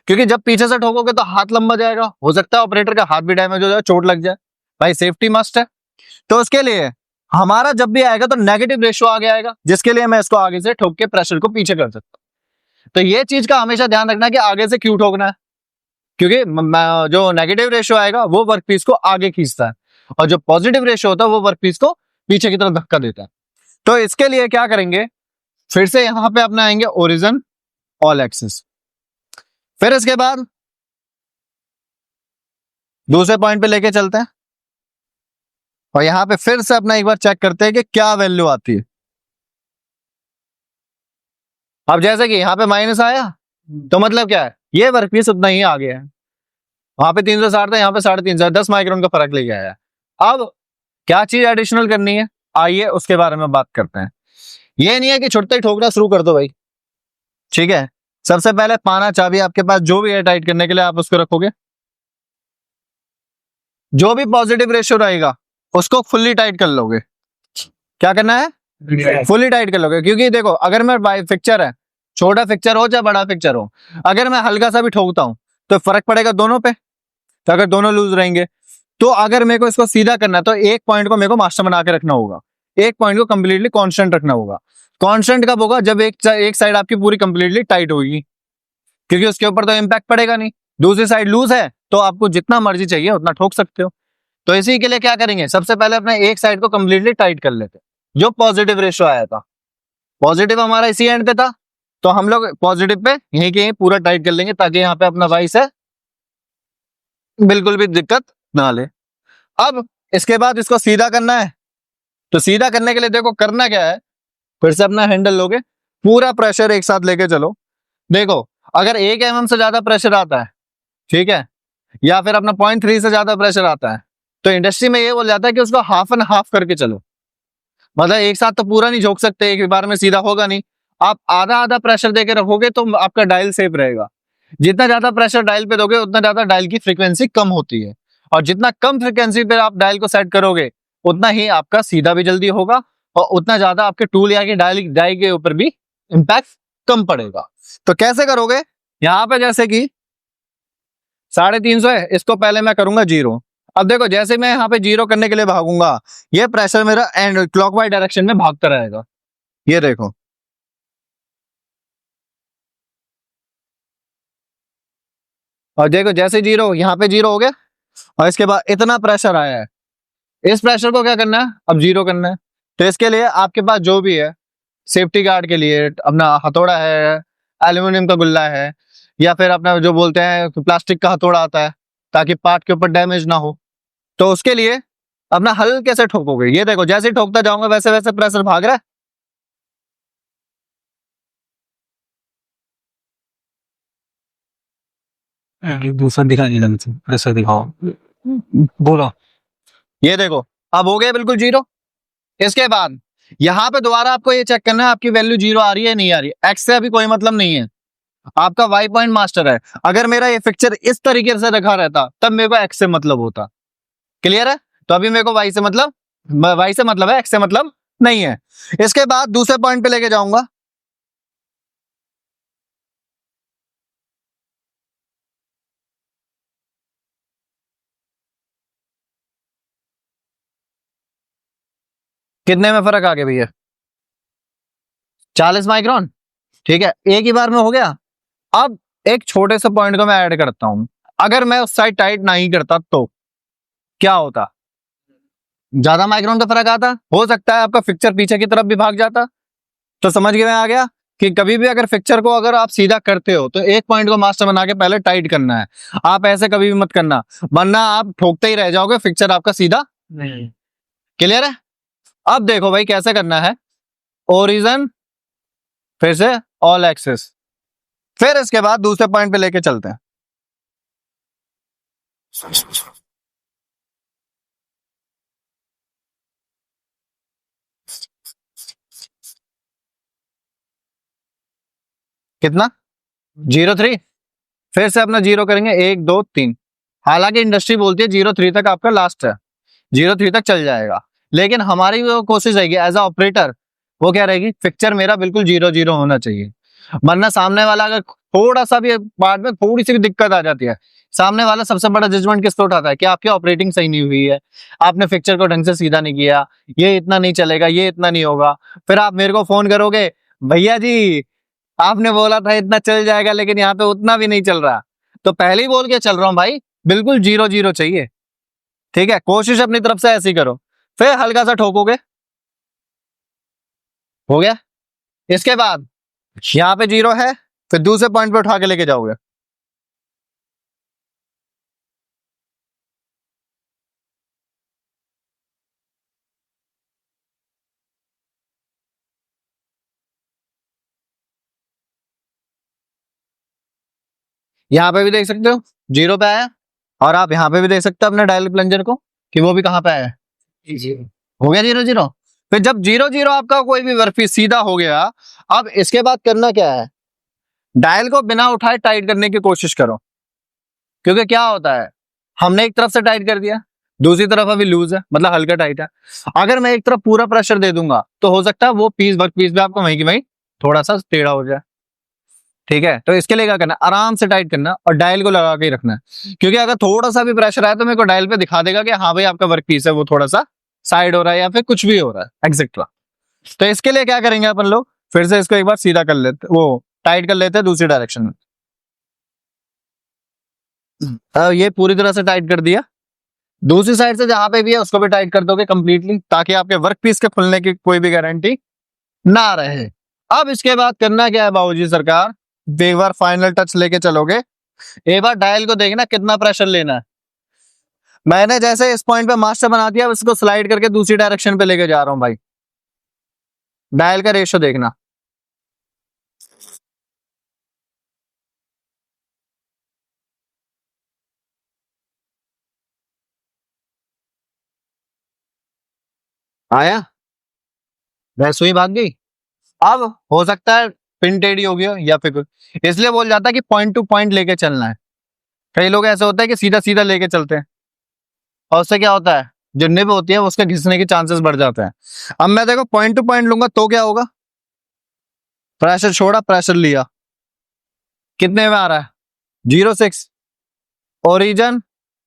क्योंकि जब पीछे से ठोकोगे तो हाथ लंबा जाएगा, हो सकता है ऑपरेटर का हाथ भी डैमेज हो जाए, चोट लग जाए, भाई सेफ्टी मस्ट है। तो उसके लिए हमारा जब भी आएगा तो नेगेटिव रेशियो आगे आएगा, जिसके लिए मैं इसको आगे से ठोक के प्रेशर को पीछे कर सकता हूं। तो ये चीज का हमेशा ध्यान रखना कि आगे से क्यों ठोकना है, क्योंकि जो नेगेटिव रेशियो आएगा वो वर्कपीस को आगे खींचता है और जो पॉजिटिव रेशियो होता है वो वर्कपीस को पीछे की तरफ धक्का देता है। तो इसके लिए क्या करेंगे, फिर से यहां पे अपना आएंगे ओरिजिन ऑल एक्सिस, फिर इसके बाद दूसरे पॉइंट पे लेके चलते हैं और यहां पे फिर से अपना एक बार चेक करते हैं कि क्या वैल्यू आती है। अब जैसे कि यहाँ पे माइनस आया तो मतलब क्या है, ये वर्कपीस उतना ही आ गया है, वहां पे 360 था, यहाँ पे 350, 10 माइक्रोन का फर्क ले गया है। अब क्या चीज एडिशनल करनी है, आइए उसके बारे में बात करते हैं। ये नहीं है कि छुट्टे ही ठोकना शुरू कर दो भाई, ठीक है। सबसे पहले पाना चाबी आपके पास जो भी है टाइट करने के लिए आप उसको रखोगे, जो भी पॉजिटिव रेशियो रहेगा उसको फुल्ली टाइट कर लोगे। क्या करना है? फुल्ली टाइट कर लोगे। क्योंकि देखो, अगर मैं फिक्चर है, छोटा फिक्चर हो चाहे बड़ा फिक्चर हो, अगर मैं हल्का सा भी ठोकता हूं तो फर्क पड़ेगा दोनों पे। तो अगर दोनों लूज रहेंगे, तो अगर मेरे को इसको सीधा करना है तो एक पॉइंट को मेरे को मास्टर बना के रखना होगा, एक पॉइंट को कंप्लीटली कांस्टेंट रखना होगा। कांस्टेंट कब होगा? जब एक साइड आपकी पूरी कंप्लीटली टाइट होगी, क्योंकि उसके ऊपर तो इम्पैक्ट पड़ेगा नहीं। दूसरी साइड लूज है तो आपको जितना मर्जी चाहिए उतना ठोक सकते हो। तो इसी के लिए क्या करेंगे, सबसे पहले अपने एक साइड को कंप्लीटली टाइट कर लेते हैं। जो पॉजिटिव रेशियो आया था, पॉजिटिव हमारा इसी एंड पे था, तो हम लोग पॉजिटिव पे यहीं के यहीं पूरा टाइट कर लेंगे, ताकि यहाँ पे अपना वाइस है बिल्कुल भी दिक्कत ना ले। अब इसके बाद इसको सीधा करना है। तो सीधा करने के लिए देखो करना क्या है, फिर से अपना हैंडल लोगे, पूरा प्रेशर एक साथ लेके चलो। देखो, अगर 1 mm से ज्यादा प्रेशर आता है, ठीक है, या फिर अपना 0.3 से ज्यादा प्रेशर आता है, तो इंडस्ट्री में ये बोल जाता है कि उसको हाफ एंड हाफ करके चलो। मतलब एक साथ तो पूरा नहीं झोंक सकते, एक बार में सीधा होगा नहीं। आप आधा आधा प्रेशर देके रखोगे तो आपका डायल सेफ रहेगा। जितना ज्यादा प्रेशर डायल पे दोगे उतना ज्यादा डायल की फ्रीक्वेंसी कम होती है, और जितना कम फ्रीक्वेंसी पे आप डायल को सेट करोगे उतना ही आपका सीधा भी जल्दी होगा, और उतना ज्यादा आपके टूल या के डायल के ऊपर भी इम्पैक्ट कम पड़ेगा। तो कैसे करोगे? यहाँ पे जैसे कि 350 है, इसको पहले मैं करूंगा 0। अब देखो, जैसे मैं यहाँ पे 0 करने के लिए भागूंगा, ये प्रेशर मेरा एंड क्लॉकवाइज डायरेक्शन में भागता रहेगा। ये देखो, और देखो जैसे 0 यहाँ पे 0 हो गया, और इसके बाद इतना प्रेशर आया है, इस प्रेशर को क्या करना है? अब 0 करना है। तो इसके लिए आपके पास जो भी है, सेफ्टी गार्ड के लिए अपना हथौड़ा है, एल्यूमिनियम का गुल्ला है, या फिर अपना जो बोलते हैं प्लास्टिक का हथौड़ा आता है, ताकि पार्ट के ऊपर डैमेज ना हो। तो उसके लिए अपना हल्के से ठोकोगे। ये देखो, जैसे ही ठोकता जाऊंगा वैसे वैसे प्रेशर भाग रहा है। दूसरा दिखा नहीं लगता, ऐसा दिखाओ। बोलो। ये देखो, अब हो गया बिल्कुल 0। इसके बाद यहाँ पे दोबारा आपको ये चेक करना है आपकी वैल्यू 0 आ रही है नहीं आ रही है। एक्स से अभी कोई मतलब नहीं है, आपका वाई पॉइंट मास्टर है। अगर मेरा ये फिक्चर इस तरीके से रखा रहता तब मेरे को एक्स से मतलब होता। क्लियर है? तो अभी मेरे को वाई से मतलब, वाई से मतलब है, एक्स से मतलब नहीं है। इसके बाद दूसरे पॉइंट पे लेके जाऊंगा। कितने में फर्क आ गया भैया? 40 माइक्रोन। ठीक है, एक ही बार में हो गया। अब एक छोटे से पॉइंट को मैं ऐड करता हूं। अगर मैं उस साइड टाइट नहीं करता तो क्या होता? ज्यादा माइक्रोन का फर्क आता, हो सकता है आपका फिक्चर पीछे की तरफ भी भाग जाता। तो समझ में आ गया कि कभी भी अगर फिक्चर को अगर आप सीधा करते हो तो एक पॉइंट को मास्टर बना के पहले टाइट करना है। आप ऐसे कभी भी मत करना, वरना आप ठोकते ही रह जाओगे, फिक्चर आपका सीधा नहीं। क्लियर है? अब देखो भाई कैसे करना है। ओरिजिन, फिर से ऑल एक्सिस, फिर इसके बाद दूसरे पॉइंट पे लेके चलते हैं। कितना? 0.3। फिर से अपना 0 करेंगे, 1 2 3। हालांकि इंडस्ट्री बोलती है 0.3 तक आपका लास्ट है, 0.3 तक चल जाएगा, लेकिन हमारी वो कोशिश रहेगी एज अ ऑपरेटर, वो क्या रहेगी, पिक्चर मेरा बिल्कुल 0-0 होना चाहिए। वरना सामने वाला अगर थोड़ा सा भी पार्ट में थोड़ी सी भी दिक्कत आ जाती है, सामने वाला सबसे बड़ा जजमेंट किस पे उठाता है कि आपकी ऑपरेटिंग सही नहीं हुई है, आपने पिक्चर को ढंग से सीधा नहीं किया, ये इतना नहीं चलेगा, ये इतना नहीं होगा। फिर आप मेरे को फोन करोगे, भैया जी आपने बोला था इतना चल जाएगा, लेकिन यहाँ पे उतना भी नहीं चल रहा। तो पहले ही बोल के चल रहा हूँ भाई, बिल्कुल 0-0 चाहिए। ठीक है, कोशिश अपनी तरफ से ऐसी करो। फिर हल्का सा ठोकोगे, हो गया। इसके बाद यहाँ पे 0 है, फिर दूसरे पॉइंट पे उठा के लेके जाओगे। यहाँ पे भी देख सकते हो 0 पे आया, और आप यहाँ पे भी देख सकते हो अपने डायल प्लंजर को कि वो भी कहाँ पे आया है, 0 हो गया, 0-0। फिर जब 0-0 आपका कोई भी वर्कपीस सीधा हो गया, अब इसके बाद करना क्या है, डायल को बिना उठाए टाइट करने की कोशिश करो। क्योंकि क्या होता है, हमने एक तरफ से टाइट कर दिया, दूसरी तरफ अभी लूज है, मतलब हल्का टाइट है। अगर मैं एक तरफ पूरा प्रेशर दे दूंगा तो हो सकता है वो पीस वर्क पीस भी आपको वहीं की वहीं थोड़ा सा टेढ़ा हो जाए। ठीक है, तो इसके लिए क्या करना है, आराम से टाइट करना और डायल को लगा के ही रखना है, क्योंकि अगर थोड़ा सा भी प्रेशर आया तो मेरे को डायल पे दिखा देगा कि हाँ भाई आपका वर्क पीस है वो थोड़ा सा साइड हो रहा है या फिर कुछ भी हो रहा है एक्सेट्रा। तो इसके लिए क्या करेंगे अपन लोग, फिर से इसको एक बार सीधा कर लेते, वो टाइट कर लेते हैं दूसरी डायरेक्शन में। अब ये पूरी तरह से टाइट कर दिया, दूसरी साइड से जहां पे भी है उसको भी टाइट कर दोगे कंप्लीटली, ताकि आपके वर्क पीस के खुलने की कोई भी गारंटी ना रहे। अब इसके बाद करना क्या है बाबूजी सरकार, एक बार फाइनल टच लेके चलोगे, एक बार डायल को देखना कितना प्रेशर लेना है। मैंने जैसे इस पॉइंट पे मास्टर बना दिया, अब इसको स्लाइड करके दूसरी डायरेक्शन पे लेके जा रहा हूं भाई। डायल का रेशियो देखना, आया, वैसे ही भाग गई। अब हो सकता है पिन टेढ़ी हो गया या फिर कुछ, इसलिए बोल जाता है कि पॉइंट टू पॉइंट लेके चलना है। कई लोग ऐसे होता है कि सीधा सीधा लेके चलते हैं और उससे क्या होता है, जो निब होती है उसके घिसने के चांसेस बढ़ जाते हैं। अब मैं देखो पॉइंट टू पॉइंट लूंगा तो क्या होगा, प्रेशर छोड़ा प्रेशर लिया, कितने में आ रहा है 0.6, ओरिजिन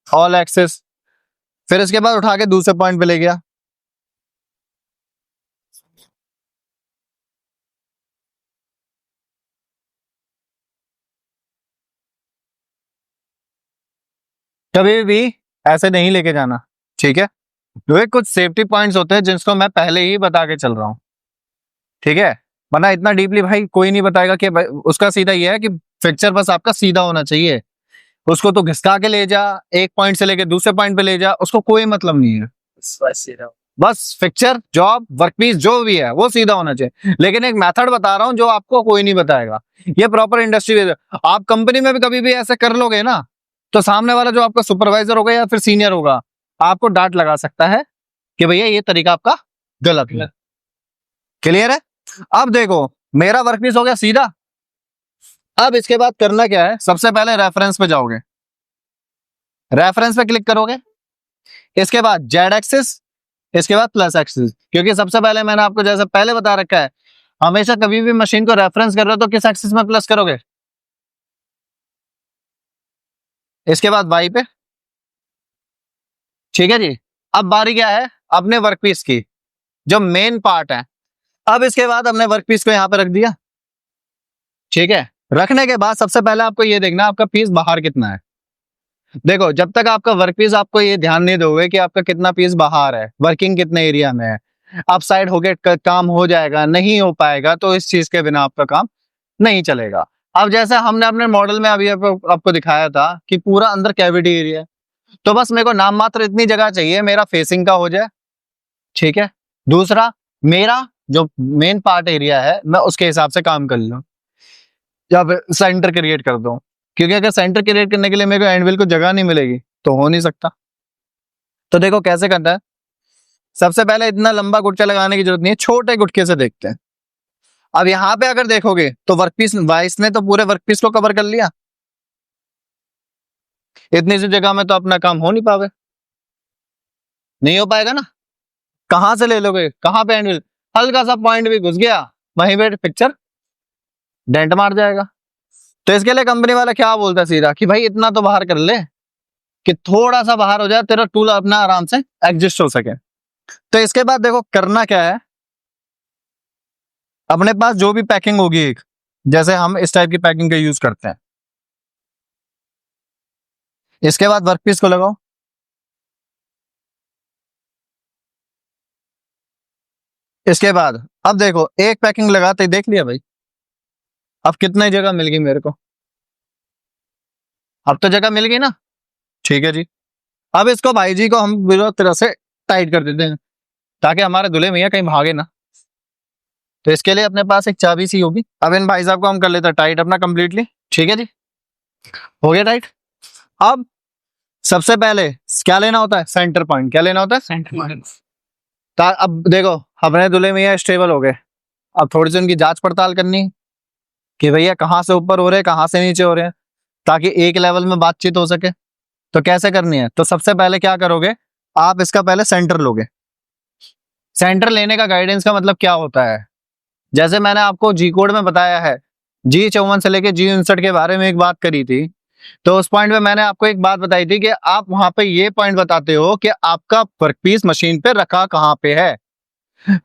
ऑल एक्सेस, फिर इसके बाद उठा के दूसरे पॉइंट पे ले गया, कभी भी ऐसे नहीं लेके जाना। ठीक है, तो ये कुछ सेफ्टी पॉइंट्स होते हैं जिसको मैं पहले ही बता के चल रहा हूँ। ठीक है, वरना इतना डीपली भाई कोई नहीं बताएगा कि उसका सीधा ये है कि फ्रैक्चर बस आपका सीधा होना चाहिए, उसको तो घिसका के ले जा, एक पॉइंट से लेके दूसरे पॉइंट पे ले जा, उसको कोई मतलब नहीं है। बस फ्रैक्चर जॉब वर्कपीस जो भी है वो सीधा होना चाहिए। लेकिन एक मेथड बता रहा हूँ जो आपको कोई नहीं बताएगा, ये प्रॉपर इंडस्ट्री। आप कंपनी में भी कभी भी ऐसे कर लोगे ना, तो सामने वाला जो आपका सुपरवाइजर होगा या फिर सीनियर होगा आपको डांट लगा सकता है कि भैया ये तरीका आपका गलत है। क्लियर है? अब देखो मेरा वर्कपीस हो गया सीधा। अब इसके बाद करना क्या है, सबसे पहले रेफरेंस पे जाओगे, रेफरेंस पे क्लिक करोगे, इसके बाद जेड एक्सिस, इसके बाद प्लस एक्सिस। क्योंकि सबसे पहले मैंने आपको जैसे पहले बता रखा है, हमेशा कभी भी मशीन को रेफरेंस कर रहे हो तो किस एक्सिस में प्लस करोगे, इसके बाद वाई पे। ठीक है जी, अब बारी क्या है अपने वर्कपीस की, जो मेन पार्ट है। अब इसके बाद हमने वर्कपीस को यहां पे रख दिया। ठीक है, रखने के बाद सबसे पहले आपको ये देखना आपका पीस बाहर कितना है। देखो जब तक आपका वर्कपीस, आपको ये ध्यान नहीं दोगे कि आपका कितना पीस बाहर है, वर्किंग कितने एरिया में है, अप साइड होके काम हो जाएगा नहीं हो पाएगा, तो इस चीज के बिना आपका काम नहीं चलेगा। अब जैसे हमने अपने मॉडल में अभी आपको दिखाया था कि पूरा अंदर कैविटी एरिया है, तो बस मेरे को नाम मात्र इतनी जगह चाहिए मेरा फेसिंग का हो जाए। ठीक है, दूसरा मेरा जो मेन पार्ट एरिया है मैं उसके हिसाब से काम कर लूं या फिर सेंटर क्रिएट कर दूं, क्योंकि अगर सेंटर क्रिएट करने के लिए मेरे को एंडविल को जगह नहीं मिलेगी तो हो नहीं सकता। तो देखो कैसे करना है, सबसे पहले इतना लंबा गुटका लगाने की जरूरत नहीं है, छोटे गुटके से देखते हैं। अब यहाँ पे अगर देखोगे तो वर्कपीस वाइस ने तो पूरे वर्कपीस को कवर कर लिया, इतनी सी जगह में तो अपना काम हो नहीं पावे, नहीं हो पाएगा ना। कहां से ले लोगे, कहां पे एंडविल, हल्का सा पॉइंट भी घुस गया वहीं पे पिक्चर डेंट मार जाएगा। तो इसके लिए कंपनी वाला क्या बोलता है सीधा कि भाई इतना तो बाहर कर ले कि थोड़ा सा बाहर हो जाए, तेरा टूल अपना आराम से एडजस्ट हो सके। तो इसके बाद देखो करना क्या है, अपने पास जो भी पैकिंग होगी एक, जैसे हम इस टाइप की पैकिंग का यूज करते हैं, इसके बाद वर्कपीस को लगाओ, इसके बाद अब देखो एक पैकिंग लगाते ही देख लिया भाई, अब कितनी जगह मिल गई मेरे को, अब तो जगह मिल गई ना। ठीक है जी, अब इसको भाई जी को हम पूरी तरह से टाइट कर देते हैं ताकि हमारे दूल्हे मियाँ कहीं भागे ना। तो इसके लिए अपने पास एक चाबी सी होगी, अब इन भाई साहब को हम कर लेते हैं टाइट अपना कंप्लीटली। ठीक है जी, हो गया टाइट। अब सबसे पहले क्या लेना होता है, सेंटर पॉइंट। क्या लेना होता है, सेंटर पॉइंट। अब देखो अपने दूल्हे मियाँ स्टेबल हो गए, अब थोड़ी सी उनकी जांच पड़ताल करनी कि भैया कहाँ से ऊपर हो रहे हैं कहाँ से नीचे हो रहे हैं, ताकि एक लेवल में बातचीत हो सके। तो कैसे करनी है, तो सबसे पहले क्या करोगे, आप इसका पहले सेंटर लोगे। सेंटर लेने का गाइडेंस का मतलब क्या होता है, जैसे मैंने आपको जी कोड में बताया है, G54 से लेके G59 के बारे में एक बात करी थी, तो उस पॉइंट पे मैंने आपको एक बात बताई थी कि आप वहां पे ये पॉइंट बताते हो कि आपका वर्कपीस मशीन पे रखा कहाँ पे है।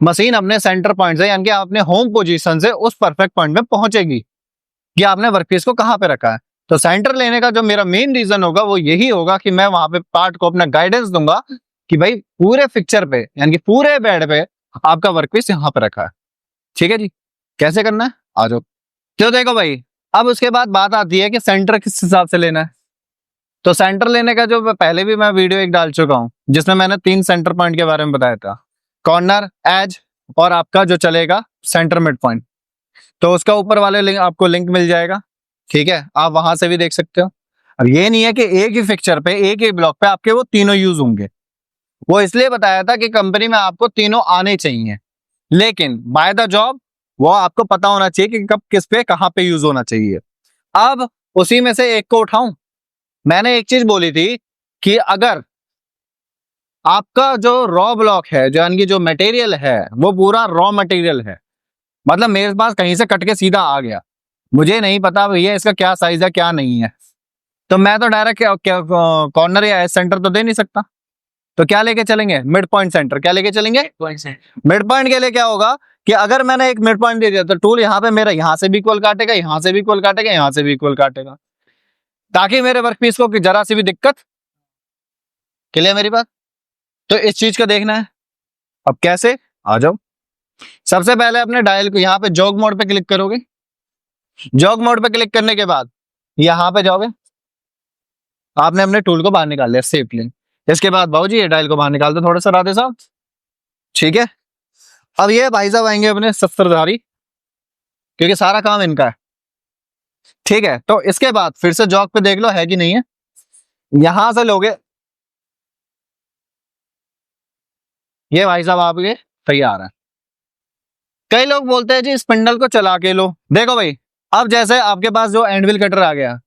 मशीन अपने सेंटर पॉइंट से यानी कि अपने होम पोजीशन से उस परफेक्ट पॉइंट में पहुंचेगी कि आपने वर्कपीस को कहाँ पे रखा है। तो सेंटर लेने का जो मेरा मेन रीजन होगा वो यही होगा कि मैं वहां पे पार्ट को अपना गाइडेंस दूंगा कि भाई पूरे फिक्चर पे यानी कि पूरे बेड पे आपका वर्कपीस यहाँ पे रखा है। ठीक है जी, कैसे करना है आ जाओ। तो देखो भाई, अब उसके बाद बात आती है कि सेंटर किस हिसाब से लेना है। तो सेंटर लेने का जो पहले भी मैं वीडियो एक डाल चुका हूं जिसमें मैंने 3 सेंटर पॉइंट के बारे में बताया था, कॉर्नर, एज और आपका जो चलेगा सेंटर मिड पॉइंट। तो उसका ऊपर वाले लिंक आपको लिंक मिल जाएगा, ठीक है, आप वहां से भी देख सकते हो। अब ये नहीं है कि एक ही फिक्चर पे एक ही ब्लॉक पे आपके वो तीनों यूज होंगे, वो इसलिए बताया था कि कंपनी में आपको तीनों आने चाहिए, लेकिन बाय द जॉब वो आपको पता होना चाहिए कि कब किस पे कहां पे यूज होना चाहिए। अब उसी में से एक को उठाऊं, मैंने एक चीज बोली थी कि अगर आपका जो रॉ ब्लॉक है, जो यानी कि जो मटेरियल है वो पूरा रॉ मटेरियल है, मतलब मेरे पास कहीं से कट के सीधा आ गया, मुझे नहीं पता भैया इसका क्या साइज है क्या नहीं है, तो मैं तो डायरेक्ट कॉर्नर या एज सेंटर तो दे नहीं सकता। तो क्या लेके चलेंगे, मिड पॉइंट सेंटर। क्या लेके चलेंगे, मिड पॉइंट के लिए क्या होगा कि अगर मैंने एक मिड पॉइंट दे दिया तो टूल यहाँ पे मेरा यहाँ से भी इक्वल काटेगा, यहाँ से भी इक्वल काटेगा, यहाँ से भी इक्वल काटेगा, ताकि मेरे वर्कपीस को जरा सी भी दिक्कत। क्लियर मेरी बात। तो इस चीज को देखना है। अब कैसे, आ जाओ। सबसे पहले अपने डायल को यहाँ पे जॉग मोड पे क्लिक करोगे। जॉग मोड पे क्लिक करने के बाद यहाँ पे जाओगे, आपने अपने टूल को बाहर निकाल लिया सेफली। इसके बाद बाबूजी ये डायल को बाहर निकाल दो थोड़ा सा राधे साहब, ठीक है। अब ये भाई साहब आएंगे अपने शस्त्रधारी, क्योंकि सारा काम इनका है, ठीक है। तो इसके बाद फिर से जॉग पे देख लो है कि नहीं है, यहां से लोगे, ये भाई साहब आपके तैयार है। कई लोग बोलते हैं जी स्पिंडल को चला के लो। देखो भाई, अब जैसे आपके पास जो एंडविल कटर आ गया,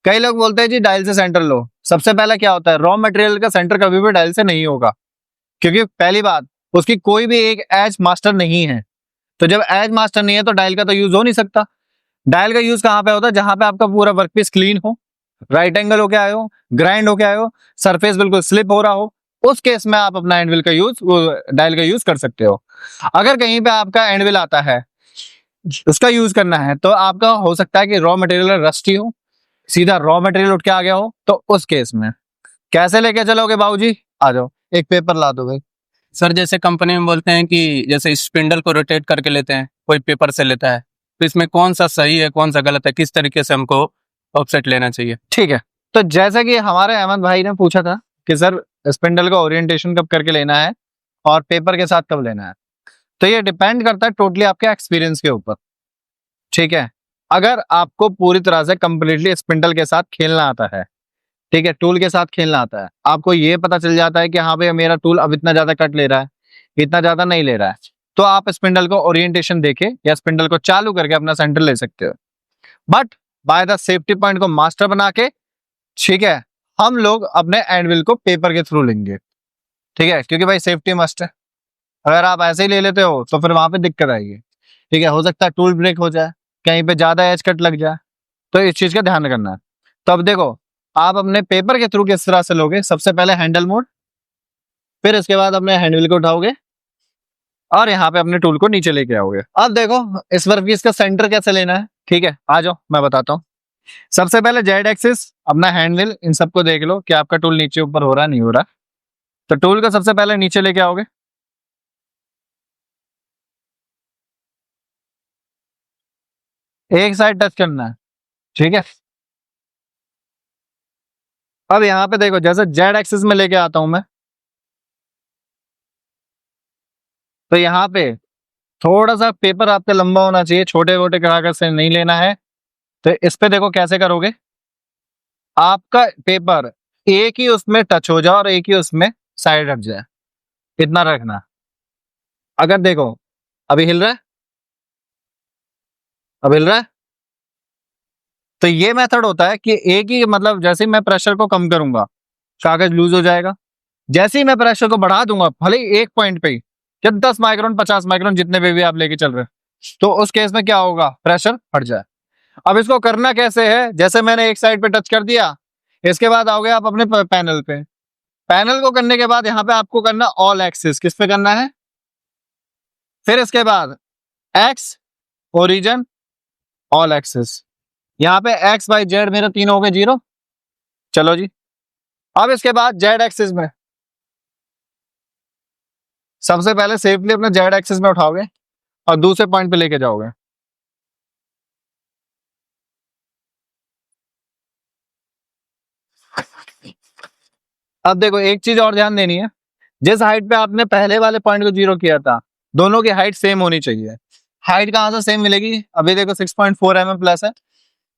कई लोग बोलते हैं जी डायल से सेंटर लो। सबसे पहले क्या होता है, रॉ मटेरियल का सेंटर कभी भी डायल से नहीं होगा, क्योंकि पहली बात उसकी कोई भी एक एज मास्टर नहीं है। तो जब एज मास्टर नहीं है तो डायल का तो यूज हो नहीं सकता। डायल का यूज कहां पे होता है, जहां पे आपका पूरा वर्कपीस क्लीन हो, राइट एंगल होके आए हो, ग्राइंड होके आए हो, सरफेस बिल्कुल स्लिप हो रहा हो, उस केस में आप अपना एंडविल का यूज, डायल का यूज कर सकते हो। अगर कहीं पे आपका एंडविल आता है उसका यूज करना है तो आपका हो सकता है कि रॉ मटेरियल रस्टी हो, सीधा रॉ मटेरियल उठ के आ गया हो, तो उस केस में कैसे लेके चलोगे बाबूजी, आ जाओ एक पेपर ला दो भाई। सर जैसे कंपनी में बोलते हैं कि जैसे स्पिंडल को रोटेट करके लेते हैं, कोई पेपर से लेता है, तो इसमें कौन सा सही है कौन सा गलत है, किस तरीके से हमको ऑफसेट लेना चाहिए? ठीक है, तो जैसा कि हमारे अहमद भाई ने पूछा था कि सर स्पिंडल का ओरिएंटेशन कब करके लेना है और पेपर के साथ कब लेना है, तो ये डिपेंड करता है टोटली आपके एक्सपीरियंस के ऊपर, ठीक है। अगर आपको पूरी तरह से कंप्लीटली स्पिंडल के साथ खेलना आता है, ठीक है, टूल के साथ खेलना आता है, आपको ये पता चल जाता है कि हाँ भाई मेरा टूल अब इतना ज्यादा कट ले रहा है, इतना ज्यादा नहीं ले रहा है, तो आप स्पिंडल को ओरिएंटेशन देके या स्पिंडल को चालू करके अपना सेंटर ले सकते हो। But by the safety point को मास्टर बना के, ठीक है, हम लोग अपने एंडविल को पेपर के थ्रू लेंगे, ठीक है, क्योंकि भाई सेफ्टी मस्ट है। अगर आप ऐसे ही ले लेते हो तो फिर वहां पे दिक्कत आएगी, ठीक है, हो सकता है टूल ब्रेक हो जाए, कहीं पे ज्यादा एज कट लग जाए, तो इस चीज का ध्यान रखना है। तो अब देखो, आप अपने पेपर के थ्रू किस तरह से लोगे, सबसे पहले हैंडल मोड, फिर इसके बाद अपने हैंडविल को उठाओगे और यहाँ पे अपने टूल को नीचे लेके आओगे। अब देखो इस वर्कपीस का सेंटर कैसे लेना है, ठीक है, आ जाओ मैं बताता हूँ। सबसे पहले जेड एक्सिस, अपना हैंडविल, इन सबको देख लो कि आपका टूल नीचे ऊपर हो रहा है नहीं हो रहा। तो टूल को सबसे पहले नीचे लेके आओगे, एक साइड टच करना है, ठीक है। अब यहाँ पे देखो जैसे जेड एक्सिस में लेके आता हूं मैं, तो यहाँ पे थोड़ा सा पेपर आपका लंबा होना चाहिए, छोटे मोटे कागज से नहीं लेना है। तो इस पे देखो कैसे करोगे, आपका पेपर एक ही उसमें टच हो जाए और एक ही उसमें साइड हट जाए, इतना रखना। अगर देखो अभी हिल रहा है, अब हिल रहा है, तो ये मेथड होता है कि एक ही, मतलब जैसे ही मैं प्रेशर को कम करूंगा कागज लूज हो जाएगा, जैसे ही मैं प्रेशर को बढ़ा दूंगा, भले ही एक पॉइंट पे ही, या 10 माइक्रोन 50 माइक्रोन जितने पे भी आप लेके चल रहे हैं, तो उस केस में क्या होगा, प्रेशर हट जाए। अब इसको करना कैसे है, जैसे मैंने एक साइड पे टच कर दिया, इसके बाद आओगे आप अपने पैनल पे। पैनल को करने के बाद यहाँ पे आपको करना ऑल एक्सिस, किस पे करना है, फिर इसके बाद एक्स, ओरिजिन, ऑल एक्सिस। यहाँ पे एक्स वाई जेड मेरे तीन हो गए 0। चलो जी, अब इसके बाद जेड एक्सिस में सबसे पहले सेफली अपने जेड एक्सिस में उठाओगे और दूसरे पॉइंट पे लेके जाओगे। अब देखो एक चीज और ध्यान देनी है, जिस हाइट पे आपने पहले वाले पॉइंट को 0 किया था, दोनों की हाइट सेम होनी चाहिए। हाइट कहां से सेम मिलेगी, अभी देखो 6.4 mm प्लस है,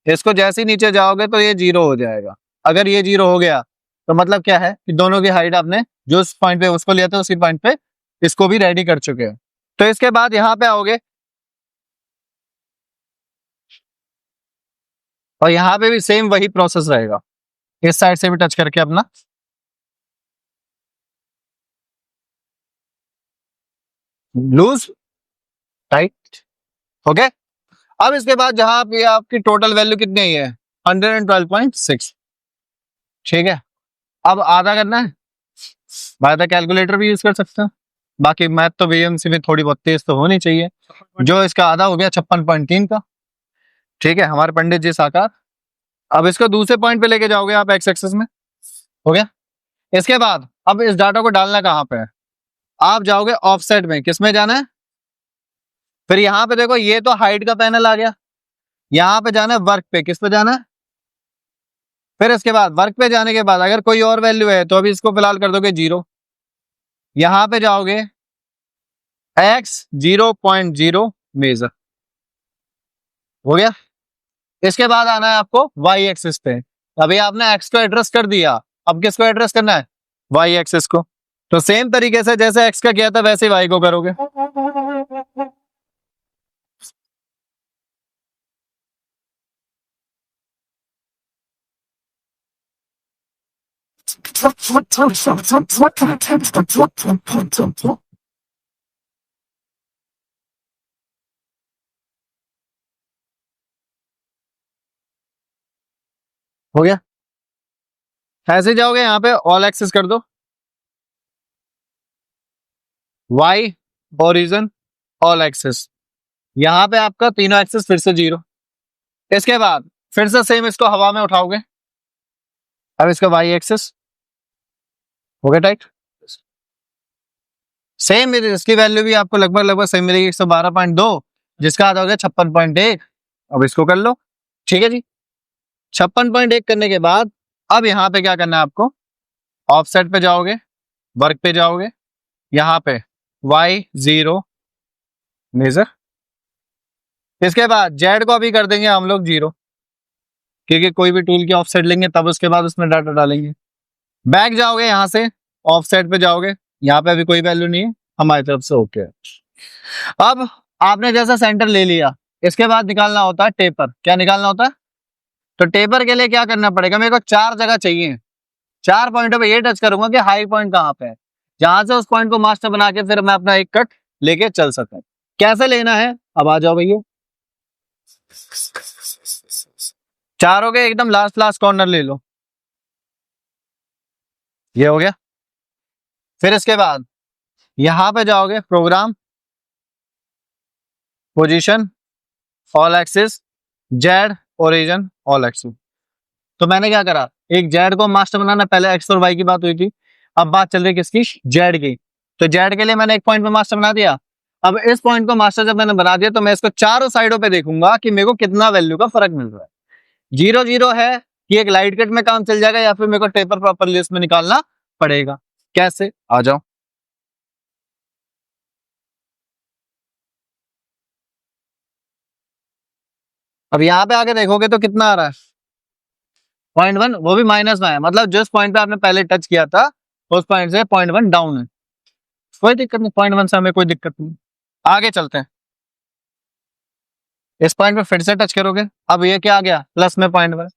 इसको जैसे ही नीचे जाओगे तो ये 0 हो जाएगा। अगर ये 0 हो गया तो मतलब क्या है कि दोनों की हाइट आपने जो पॉइंट पे उसको लिया था उसी पॉइंट पे इसको भी रेडी कर चुके हैं। तो इसके बाद यहाँ पे आओगे और यहाँ पे भी सेम वही प्रोसेस रहेगा, इस साइड से भी टच करके अपना लूज टाइट। ओके, अब इसके बाद जहां पे आपकी टोटल वैल्यू कितनी आई है, 112.6। ठीक है, अब आधा करना है, बाय द कैलकुलेटर भी यूज कर सकते हैं, बाकी मैथ तो बीएमसी में थोड़ी बहुत तेज तो होनी चाहिए। जो इसका आधा हो गया 56.3 का। ठीक है, हमारे पंडित जी साकार। अब इसको दूसरे पॉइंट पे लेके जाओगे आप एक्स एक्सिस में, हो गया। इसके बाद अब इस डाटा को डालना कहाँ पे है, आप जाओगे ऑफसेट में, किस में जाना है, फिर यहाँ पे देखो ये तो हाइट का पैनल आ गया, यहाँ पे जाना है वर्क पे, किस पे जाना है, फिर इसके बाद वर्क पे जाने के बाद अगर कोई और वैल्यू है तो अभी इसको फिलहाल कर दोगे 0। यहाँ पे जाओगे x 0.0 मेजर, हो गया। इसके बाद आना है आपको y एक्सिस पे, अभी आपने x को एड्रेस कर दिया, अब किसको एड्रेस करना है, y एक्सिस को। तो सेम तरीके से जैसे x का किया था वैसे y को करोगे। हो गया, ऐसे जाओगे यहाँ पे ऑल एक्सिस कर दो, y ओरिजिन ऑल एक्सिस, यहाँ पे आपका तीनों एक्सिस फिर से 0। इसके बाद फिर से सेम इसको हवा में उठाओगे, अब इसका y एक्सिस हो गया टाइट, सेम इसकी वैल्यू भी आपको लगभग सेम मिलेगी 112.2, जिसका आधा हो गया 56.1। अब इसको कर लो, ठीक है जी। 56.1 करने के बाद अब यहाँ पे क्या करना है आपको, ऑफसेट पे जाओगे, वर्क पे जाओगे, यहाँ पे y 0 मेजर, इसके बाद जेड को अभी कर देंगे हम लोग 0, क्योंकि कोई भी टूल की ऑफसेट लेंगे तब उसके बाद उसमें डाटा डालेंगे। बैक जाओगे, यहाँ से ऑफसेट पे जाओगे, यहाँ पे अभी कोई वैल्यू नहीं है, हमारी तरफ से ओके है। अब आपने जैसा सेंटर ले लिया, इसके बाद निकालना होता है टेपर। क्या निकालना होता है, तो टेपर के लिए क्या करना पड़ेगा, मेरे को 4 जगह चाहिए, 4 पॉइंटों पे ये टच करूंगा कि हाई पॉइंट कहाँ पे है, जहां से उस पॉइंट को मास्टर बना के फिर मैं अपना एक कट लेके चल सकता हूँ। कैसे लेना है, अब आ जाओ भैया, चारों के एकदम लास्ट लास्ट कॉर्नर ले लो, ये हो गया। फिर इसके बाद यहां पे जाओगे program, position, all axis, z origin all axis. तो मैंने क्या करा, एक जेड को मास्टर बनाना, पहले एक्स और वाई की बात हुई थी, अब बात चल रही है किसकी, जेड की। तो जेड के लिए मैंने एक पॉइंट पे मास्टर बना दिया, अब इस पॉइंट को मास्टर जब मैंने बना दिया तो मैं इसको चारों साइडों पे देखूंगा कि मेरे को कितना वैल्यू का फर्क मिल रहा है। 0 0 है कि एक लाइट कट में काम चल जाएगा या फिर मेरे को टेपर प्रॉपरली इसमें निकालना पड़ेगा। कैसे, आ जाओ। अब यहाँ पे आके देखोगे तो कितना आ रहा है, 0.1, वो भी माइनस में है, मतलब जिस पॉइंट पे आपने पहले टच किया था उस पॉइंट से 0.1 डाउन है, कोई दिक्कत नहीं, 0.1 से हमें कोई दिक्कत नहीं। आगे चलते हैं, इस पॉइंट पे फिर से टच करोगे, अब ये क्या आ गया, प्लस में 0.1,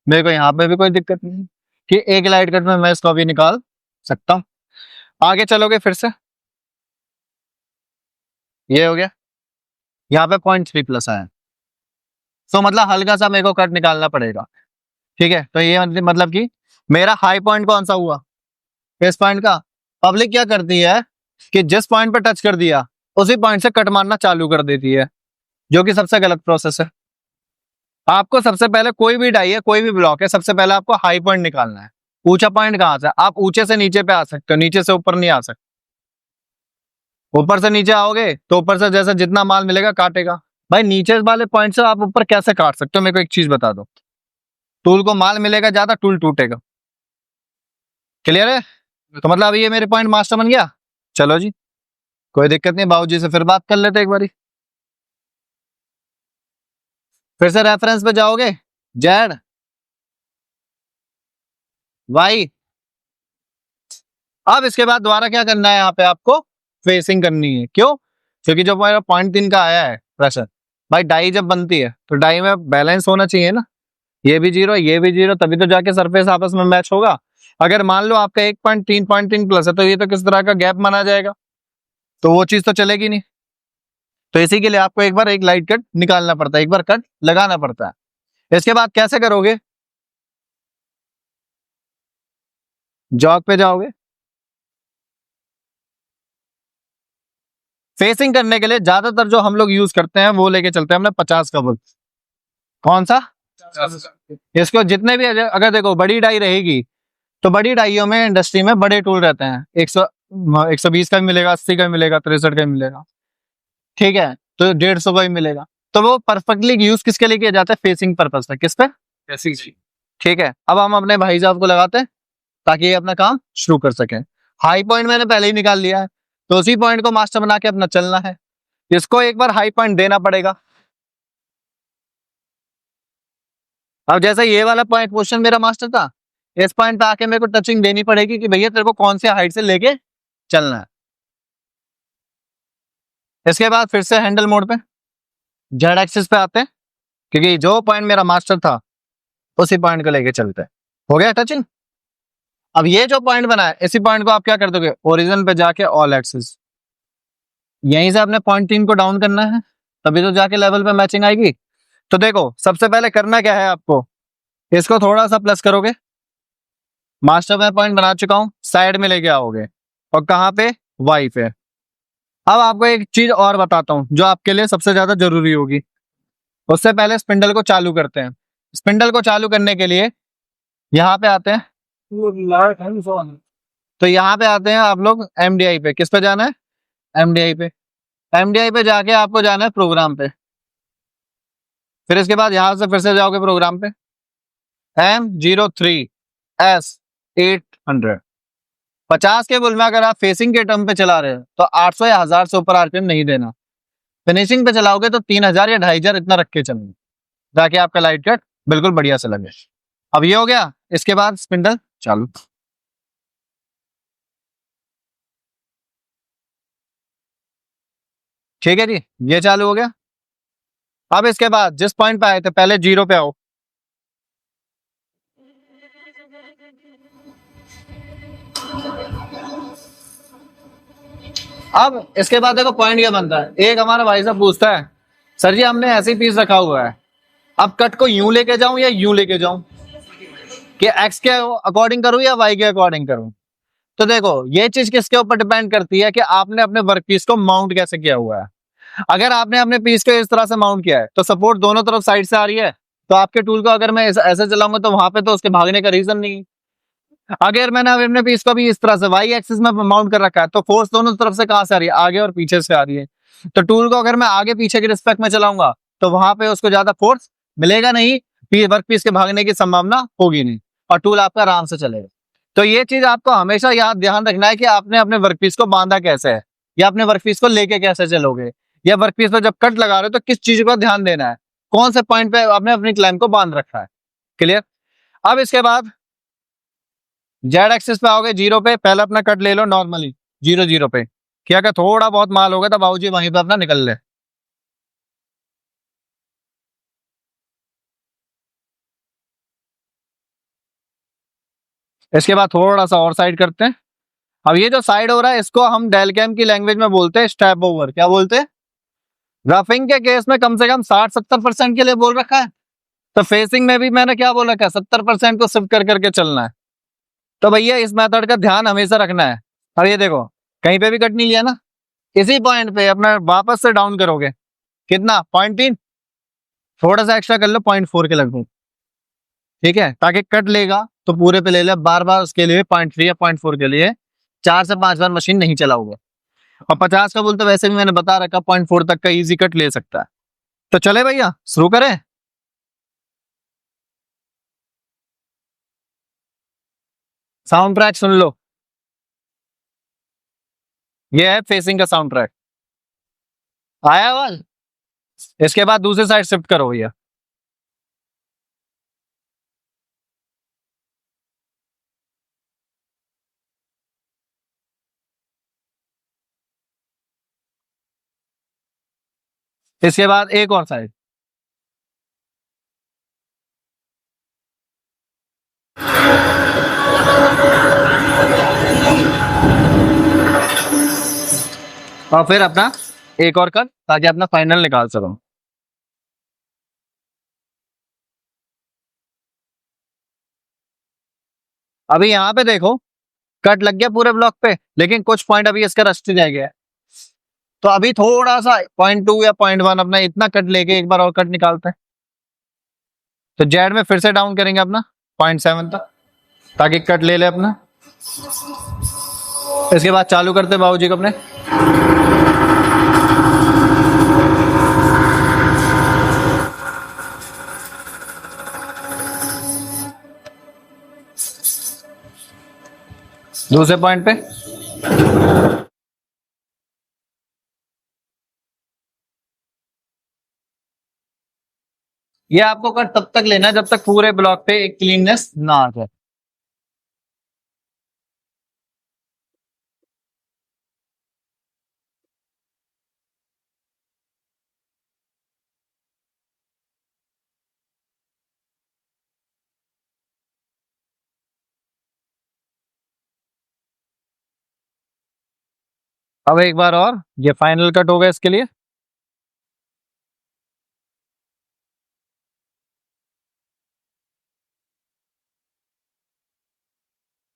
मेरे को यहाँ पे भी कोई दिक्कत नहीं कि एक लाइट कट में मैं इसको अभी निकाल सकता हूँ। आगे चलोगे फिर से, ये हो गया, यहाँ पे 0.3 प्लस आया, तो मतलब हल्का सा मेरे को कट निकालना पड़ेगा। ठीक है, तो ये मतलब कि मेरा हाई पॉइंट कौन सा हुआ, इस पॉइंट का। पब्लिक क्या करती है कि जिस पॉइंट पे टच कर दिया उसी पॉइंट से कट मारना चालू कर देती है, जो कि सबसे गलत प्रोसेस है। आपको सबसे पहले कोई भी डाई है, कोई भी ब्लॉक है, सबसे पहले आपको हाई पॉइंट निकालना है। ऊंचा पॉइंट कहां से, आप ऊंचे से नीचे पे आ सकते हो, नीचे से ऊपर नहीं आ सकते। ऊपर से नीचे आओगे तो ऊपर से जैसे जितना माल मिलेगा काटेगा। भाई नीचे वाले पॉइंट से आप ऊपर कैसे काट सकते हो, मेरे को एक चीज बता दो। टूल को माल मिलेगा ज्यादा, टूल टूटेगा। क्लियर है? तो मतलब ये मेरे पॉइंट मास्टर बन गया। चलो जी, कोई दिक्कत नहीं, बाबूजी से फिर बात कर लेते एक बारी। फिर से रेफरेंस पे जाओगे, जेड वाई। अब इसके बाद दोबारा क्या करना है, यहाँ पे आपको फेसिंग करनी है। क्यों? क्योंकि जो मेरा 0.3 का आया है प्रेशर, भाई डाई जब बनती है तो डाई में बैलेंस होना चाहिए ना, ये भी जीरो ये भी जीरो, तभी तो जाके सरफेस आपस में मैच होगा। अगर मान लो आपका 1.3 प्लस है तो ये तो किस तरह का गैप माना जाएगा, तो वो चीज तो चलेगी नहीं। तो इसी के लिए आपको एक बार एक लाइट कट निकालना पड़ता है, एक बार कट लगाना पड़ता है। इसके बाद कैसे करोगे, जॉग पे जाओगे। फेसिंग करने के लिए ज्यादातर जो हम लोग यूज करते हैं वो लेके चलते हैं हमने 50 का वुड। कौन सा? इसको जितने भी अगर देखो बड़ी डाई रहेगी तो बड़ी डाइयों में इंडस्ट्री में बड़े टूल रहते हैं, 120 का भी मिलेगा, 80 का भी मिलेगा, 63 का भी मिलेगा। ठीक है, तो 150 का भी मिलेगा। तो वो परफेक्टली यूज किसके लिए किया जाता है, फेसिंग पर्पज पे। किस पे? फेसिंग। ठीक है, अब हम अपने भाई साहब को लगाते हैं ताकि ये अपना काम शुरू कर सके। हाई पॉइंट मैंने पहले ही निकाल लिया है, तो उसी पॉइंट को मास्टर बना के अपना चलना है। इसको एक बार हाई पॉइंट देना पड़ेगा। अब जैसे ये वाला पॉइंट क्वेश्चन मेरा मास्टर था, इस पॉइंट पे आके मेरे को टचिंग देनी पड़ेगी कि भैया तेरे को कौन से हाइट से लेके चलना है। इसके बाद फिर से हैंडल मोड पे जेड एक्सिस पे आते हैं, क्योंकि जो पॉइंट मेरा मास्टर था उसी पॉइंट को लेके चलते हैं। हो गया टचिंग। अब ये जो पॉइंट बना है इसी पॉइंट को आप क्या कर दोगे, ओरिजिन पे जाके ऑल एक्सिस, यहीं से अपने 0.3 को डाउन करना है, तभी तो जाके लेवल पे मैचिंग आएगी। तो देखो सबसे पहले करना क्या है आपको, इसको थोड़ा सा प्लस करोगे, मास्टर में पॉइंट बना चुका हूं, साइड में लेके आओगे और कहां पे, वाई पे। अब आपको एक चीज और बताता हूं जो आपके लिए सबसे ज्यादा जरूरी होगी। उससे पहले स्पिंडल को चालू करते हैं। स्पिंडल को चालू करने के लिए यहाँ पे आते हैं, तो यहाँ पे आते हैं आप लोग एमडीआई पे। किस पे जाना है, एमडीआई पे। एमडीआई पे जाके आपको जाना है प्रोग्राम पे। फिर इसके बाद यहां से फिर से जाओगे प्रोग्राम पे, M03S800। 50 के बुल में अगर आप फेसिंग के टर्म पे चला रहे हो तो 800 या 1000 से ऊपर आरपीएम नहीं देना। फिनिशिंग पे चलाओगे तो 3000 या 2500 इतना रख के चलना, ताकि आपका लाइट कट बिल्कुल बढ़िया से लगे। अब ये हो गया, इसके बाद स्पिंडल चालू। ठीक है जी, ये चालू हो गया। अब इसके बाद जिस पॉइंट पे आए थे पहले, जीरो पे आओ। अब इसके बाद देखो पॉइंट क्या बनता है। एक हमारा भाई साहब पूछता है, सर जी हमने ऐसे ही पीस रखा हुआ है, अब कट को यूं लेके जाऊं या यूं लेके जाऊं, कि एक्स के अकॉर्डिंग करूं या वाई के अकॉर्डिंग करूं। तो देखो ये चीज किसके ऊपर डिपेंड करती है कि आपने अपने वर्क पीस को माउंट कैसे किया हुआ है। अगर आपने अपने पीस को इस तरह से माउंट किया है तो सपोर्ट दोनों तरफ साइड से आ रही है, तो आपके टूल को अगर मैं ऐसे चलाऊंगा तो वहां पे तो उसके भागने का रीजन नहीं। अगर मैंने अपने पीस को भी इस तरह से वाई एक्सिस में माउंट कर रखा है तो फोर्स दोनों तरफ से कहां से आ रही है, आगे और पीछे से आ रही है। तो टूल को अगर मैं आगे पीछे के रिस्पेक्ट में चलाऊंगा तो वहां पे उसको ज्यादा फोर्स मिलेगा नहीं, वर्क पीस के भागने की संभावना होगी नहीं, और टूल आपका आराम से चलेगा। तो ये चीज आपको हमेशा याद ध्यान रखना है कि आपने अपने वर्कपीस को बांधा कैसे है, या अपने वर्कपीस को लेके कैसे चलोगे, या वर्कपीस पर जब कट लगा रहे हो तो किस चीज का ध्यान देना है, कौन से पॉइंट पे आपने अपनी क्लाइंब को बांध रखा है। क्लियर? अब इसके बाद जेड एक्सिस पे आओगे, जीरो पे पहले अपना कट ले लो नॉर्मली, जीरो जीरो पे। क्या अगर थोड़ा बहुत माल होगा तो बाबूजी वहीं पे अपना निकल ले। इसके बाद थोड़ा सा और साइड करते हैं, अब ये जो साइड हो रहा है इसको हम डेलकैम की लैंग्वेज में बोलते हैं स्टेप ओवर। क्या बोलते हैं? रफिंग के केस में कम से कम 60-70% के लिए बोल रखा है, तो फेसिंग में भी मैंने क्या बोल रखा है, 70% को शिफ्ट कर करके चलना है। तो भैया इस मेथड का ध्यान हमेशा रखना है। अब ये देखो कहीं पे भी कट नहीं लिया ना, इसी पॉइंट पे अपना वापस से डाउन करोगे, कितना 0.3, थोड़ा सा एक्स्ट्रा कर लो 0.4 के लगभग, ठीक है, ताकि कट लेगा तो पूरे पे ले ले। बार बार उसके लिए 0.3 या 0.4 के लिए 4 से 5 बार मशीन नहीं चलाओगे। और 50 का बोल तो वैसे भी मैंने बता रखा 0.4 तक का इजी कट ले सकता है। तो चले भैया शुरू करें। साउंड ट्रैक सुन लो, ये है फेसिंग का साउंड ट्रैक। आया आवाज? इसके बाद दूसरी साइड शिफ्ट करो भैया। इसके बाद एक और साइड। और फिर अपना एक और कट, ताकि अपना फाइनल निकाल सको। अभी यहाँ पे देखो कट लग गया पूरे ब्लॉक पे, लेकिन कुछ पॉइंट अभी इसका रस्ते रह गया है। तो अभी थोड़ा सा 0.2 या 0.1 अपना इतना कट लेके एक बार और कट निकालते हैं। तो जेड में फिर से डाउन करेंगे अपना 0.7 तक, ताकि कट ले ले अपना। इसके बाद चालू करते हैं बाबूजी को अपने। दूसरे पॉइंट पे ये आपको कट तब तक लेना है जब तक पूरे ब्लॉक पे एक क्लीननेस ना आ जाए। अब एक बार और, ये फाइनल कट होगा इसके लिए।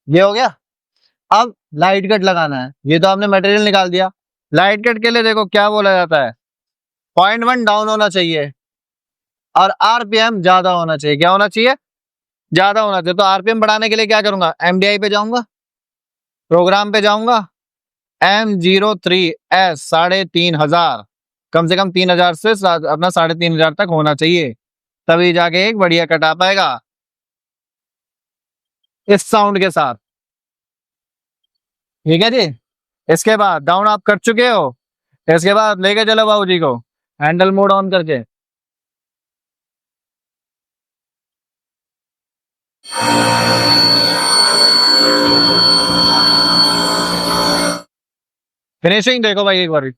ये हो गया। अब लाइट कट लगाना है। ये तो आपने मटेरियल निकाल दिया। लाइट कट के लिए देखो क्या बोला जाता है, 0.1 डाउन होना चाहिए और आरपीएम ज्यादा होना चाहिए। क्या होना चाहिए? ज्यादा होना चाहिए। तो आरपीएम बढ़ाने के लिए क्या करूंगा, एमडीआई पे जाऊंगा, प्रोग्राम पे जाऊंगा, M03S 3500, कम से कम 3000 से अपना 3500 तक होना चाहिए, तभी जाके एक बढ़िया कट आ पाएगा इस साउंड के साथ। ठीक है जी। इसके बाद डाउन आप कर चुके हो, इसके बाद लेके चलो बाबूजी को हैंडल मोड ऑन करके। फिनिशिंग देखो भाई एक बार,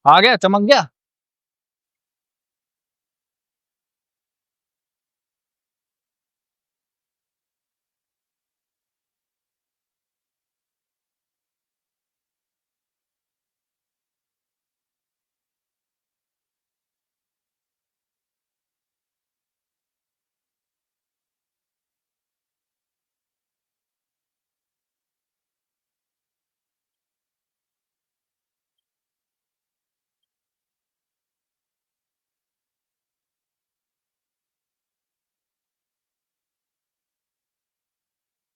आ गया, चमक गया।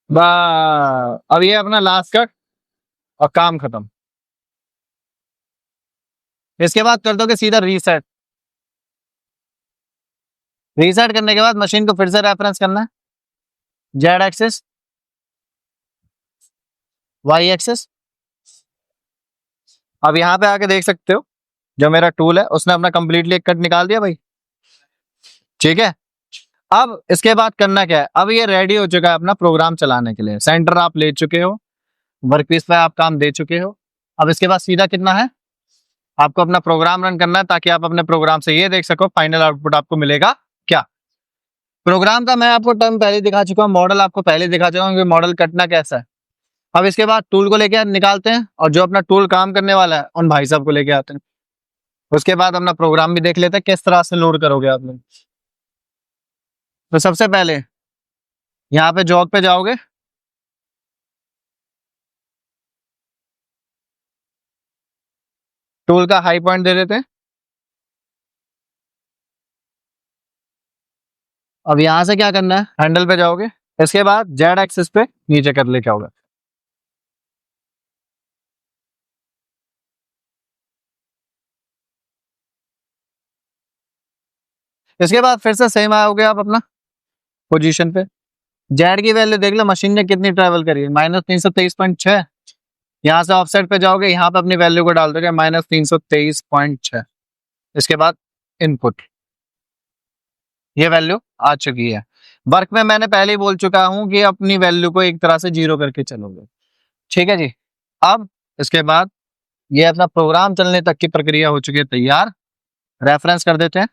अब ये अपना लास्ट कट और काम खत्म। इसके बाद कर दोगे सीधा रीसेट। रीसेट करने के बाद मशीन को फिर से रेफरेंस करना है, जेड एक्सिस, वाई एक्सिस। अब यहाँ पे आके देख सकते हो जो मेरा टूल है उसने अपना कंप्लीटली एक कट निकाल दिया भाई। ठीक है। अब इसके बाद करना क्या है, अब ये रेडी हो चुका है अपना प्रोग्राम चलाने के लिए। सेंटर आप ले चुके हो, वर्कपीस पे आप काम दे चुके हो। अब इसके बाद सीधा कितना है, आपको अपना प्रोग्राम रन करना है, ताकि आप अपने प्रोग्राम से ये देख सको फाइनल आउटपुट आपको मिलेगा क्या। प्रोग्राम का मैं आपको टर्म पहले दिखा चुका हूँ, मॉडल आपको पहले दिखा चुका हूँ कि मॉडल कटना कैसा है। अब इसके बाद टूल को लेके निकालते हैं और जो अपना टूल काम करने वाला है उन भाई साहब को लेके आते हैं। उसके बाद अपना प्रोग्राम भी देख लेते हैं किस तरह से लोड करोगे आप लोग। तो सबसे पहले यहाँ पे जॉब पे जाओगे, टूल का हाई पॉइंट दे देते हैं। अब यहां से क्या करना है, हैंडल पे जाओगे, इसके बाद जेड एक्सिस पे नीचे कर लेके आओगे। इसके बाद फिर से सेम आओगे आप अपना पोजीशन पे। जेड की वैल्यू देख लो मशीन ने कितनी ट्रेवल करी है, -323.6। यहाँ से ऑफसेट पे जाओगे, यहाँ पे अपनी वैल्यू को डाल दोगे -323.6। इसके बाद इनपुट, ये वैल्यू आ चुकी है। वर्क में मैंने पहले ही बोल चुका हूं कि अपनी वैल्यू को एक तरह से 0 करके चलोगे, ठीक है जी। अब इसके बाद ये अपना प्रोग्राम चलने तक की प्रक्रिया हो चुकी है तैयार। रेफरेंस कर देते हैं,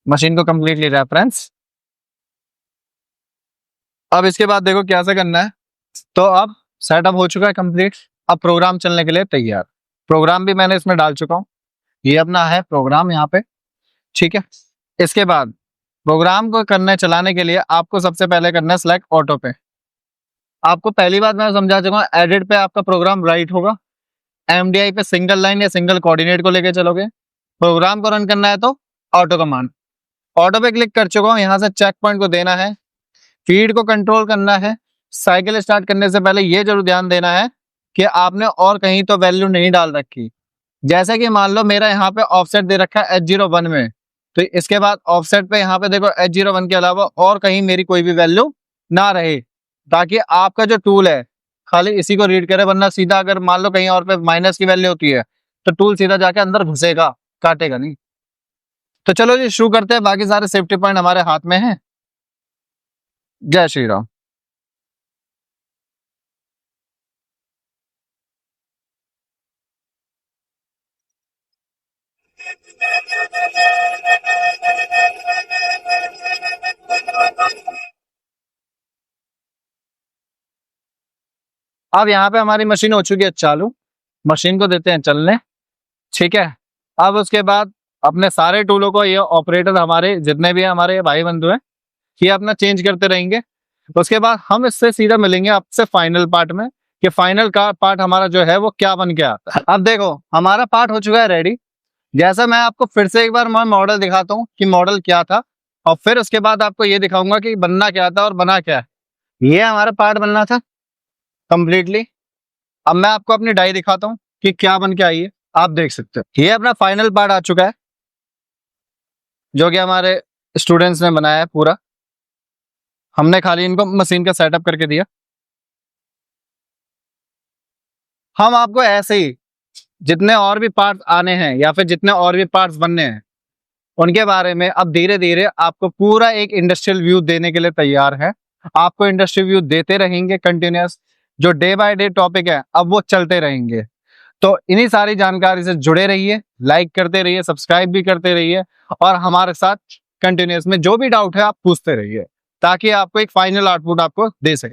मशीन को कंप्लीटली रेफरेंस। अब इसके बाद देखो क्या से करना है। तो अब सेटअप हो चुका है कंप्लीट, अब प्रोग्राम चलने के लिए तैयार। प्रोग्राम भी मैंने इसमें डाल चुका हूं, ये अपना है प्रोग्राम यहाँ पे, ठीक है। इसके बाद प्रोग्राम को करने चलाने के लिए आपको सबसे पहले करना है सिलेक्ट ऑटो पे। आपको पहली बात मैं समझा चुका हूँ, एडिट पे आपका प्रोग्राम राइट होगा, एमडीआई पे सिंगल लाइन या सिंगल कोऑर्डिनेट को लेके चलोगे। प्रोग्राम को रन करना है तो ऑटो कमांड, ऑटो पे क्लिक कर चुका हूँ। यहाँ से चेक पॉइंट को देना है, फीड को कंट्रोल करना है। साइकिल स्टार्ट करने से पहले ये जरूर ध्यान देना है कि आपने और कहीं तो वैल्यू नहीं डाल रखी। जैसे कि मान लो मेरा यहाँ पे ऑफसेट दे रखा है H01 में, तो इसके बाद ऑफसेट पे यहाँ पे देखो H01 के अलावा और कहीं मेरी कोई भी वैल्यू ना रहे, ताकि आपका जो टूल है खाली इसी को रीड करे। वरना सीधा अगर मान लो कहीं और पे माइनस की वैल्यू होती है तो टूल सीधा जाके अंदर घुसेगा, काटेगा नहीं। तो चलो जी शुरू करते हैं, बाकी सारे सेफ्टी पॉइंट हमारे हाथ में हैं। जय श्री राम। अब यहाँ पे हमारी मशीन हो चुकी है चालू, मशीन को देते हैं चलने, ठीक है। अब उसके बाद अपने सारे टूलों को, ये ऑपरेटर हमारे जितने भी हैं हमारे भाई बंधु हैं, ये अपना चेंज करते रहेंगे। उसके बाद हम इससे सीधा मिलेंगे आपसे फाइनल पार्ट में कि फाइनल का पार्ट हमारा जो है वो क्या बन के आता है। अब देखो हमारा पार्ट हो चुका है रेडी। जैसा मैं आपको फिर से एक बार मैं मॉडल दिखाता हूँ कि मॉडल क्या था, और फिर उसके बाद आपको ये दिखाऊंगा कि बनना क्या था और बना क्या है। ये हमारा पार्ट बनना था कंप्लीटली। अब मैं आपको अपनी डाई दिखाता हूँ कि क्या बन के आई है, आप देख सकते हो। ये अपना फाइनल पार्ट आ चुका है जो कि हमारे स्टूडेंट्स ने बनाया है पूरा। हमने खाली इनको मशीन का सेटअप करके दिया। हम आपको ऐसे ही जितने और भी पार्ट्स आने हैं या फिर जितने और भी पार्ट्स बनने हैं उनके बारे में अब धीरे धीरे आपको पूरा एक इंडस्ट्रियल व्यू देने के लिए तैयार है। आपको इंडस्ट्रियल व्यू देते रहेंगे कंटिन्यूअस, जो डे बाय डे टॉपिक है अब वो चलते रहेंगे। तो इन्हीं सारी जानकारी से जुड़े रहिए, लाइक करते रहिए, सब्सक्राइब भी करते रहिए, और हमारे साथ कंटिन्यूअस में जो भी डाउट है आप पूछते रहिए, ताकि आपको एक फाइनल आउटपुट आपको दे सके।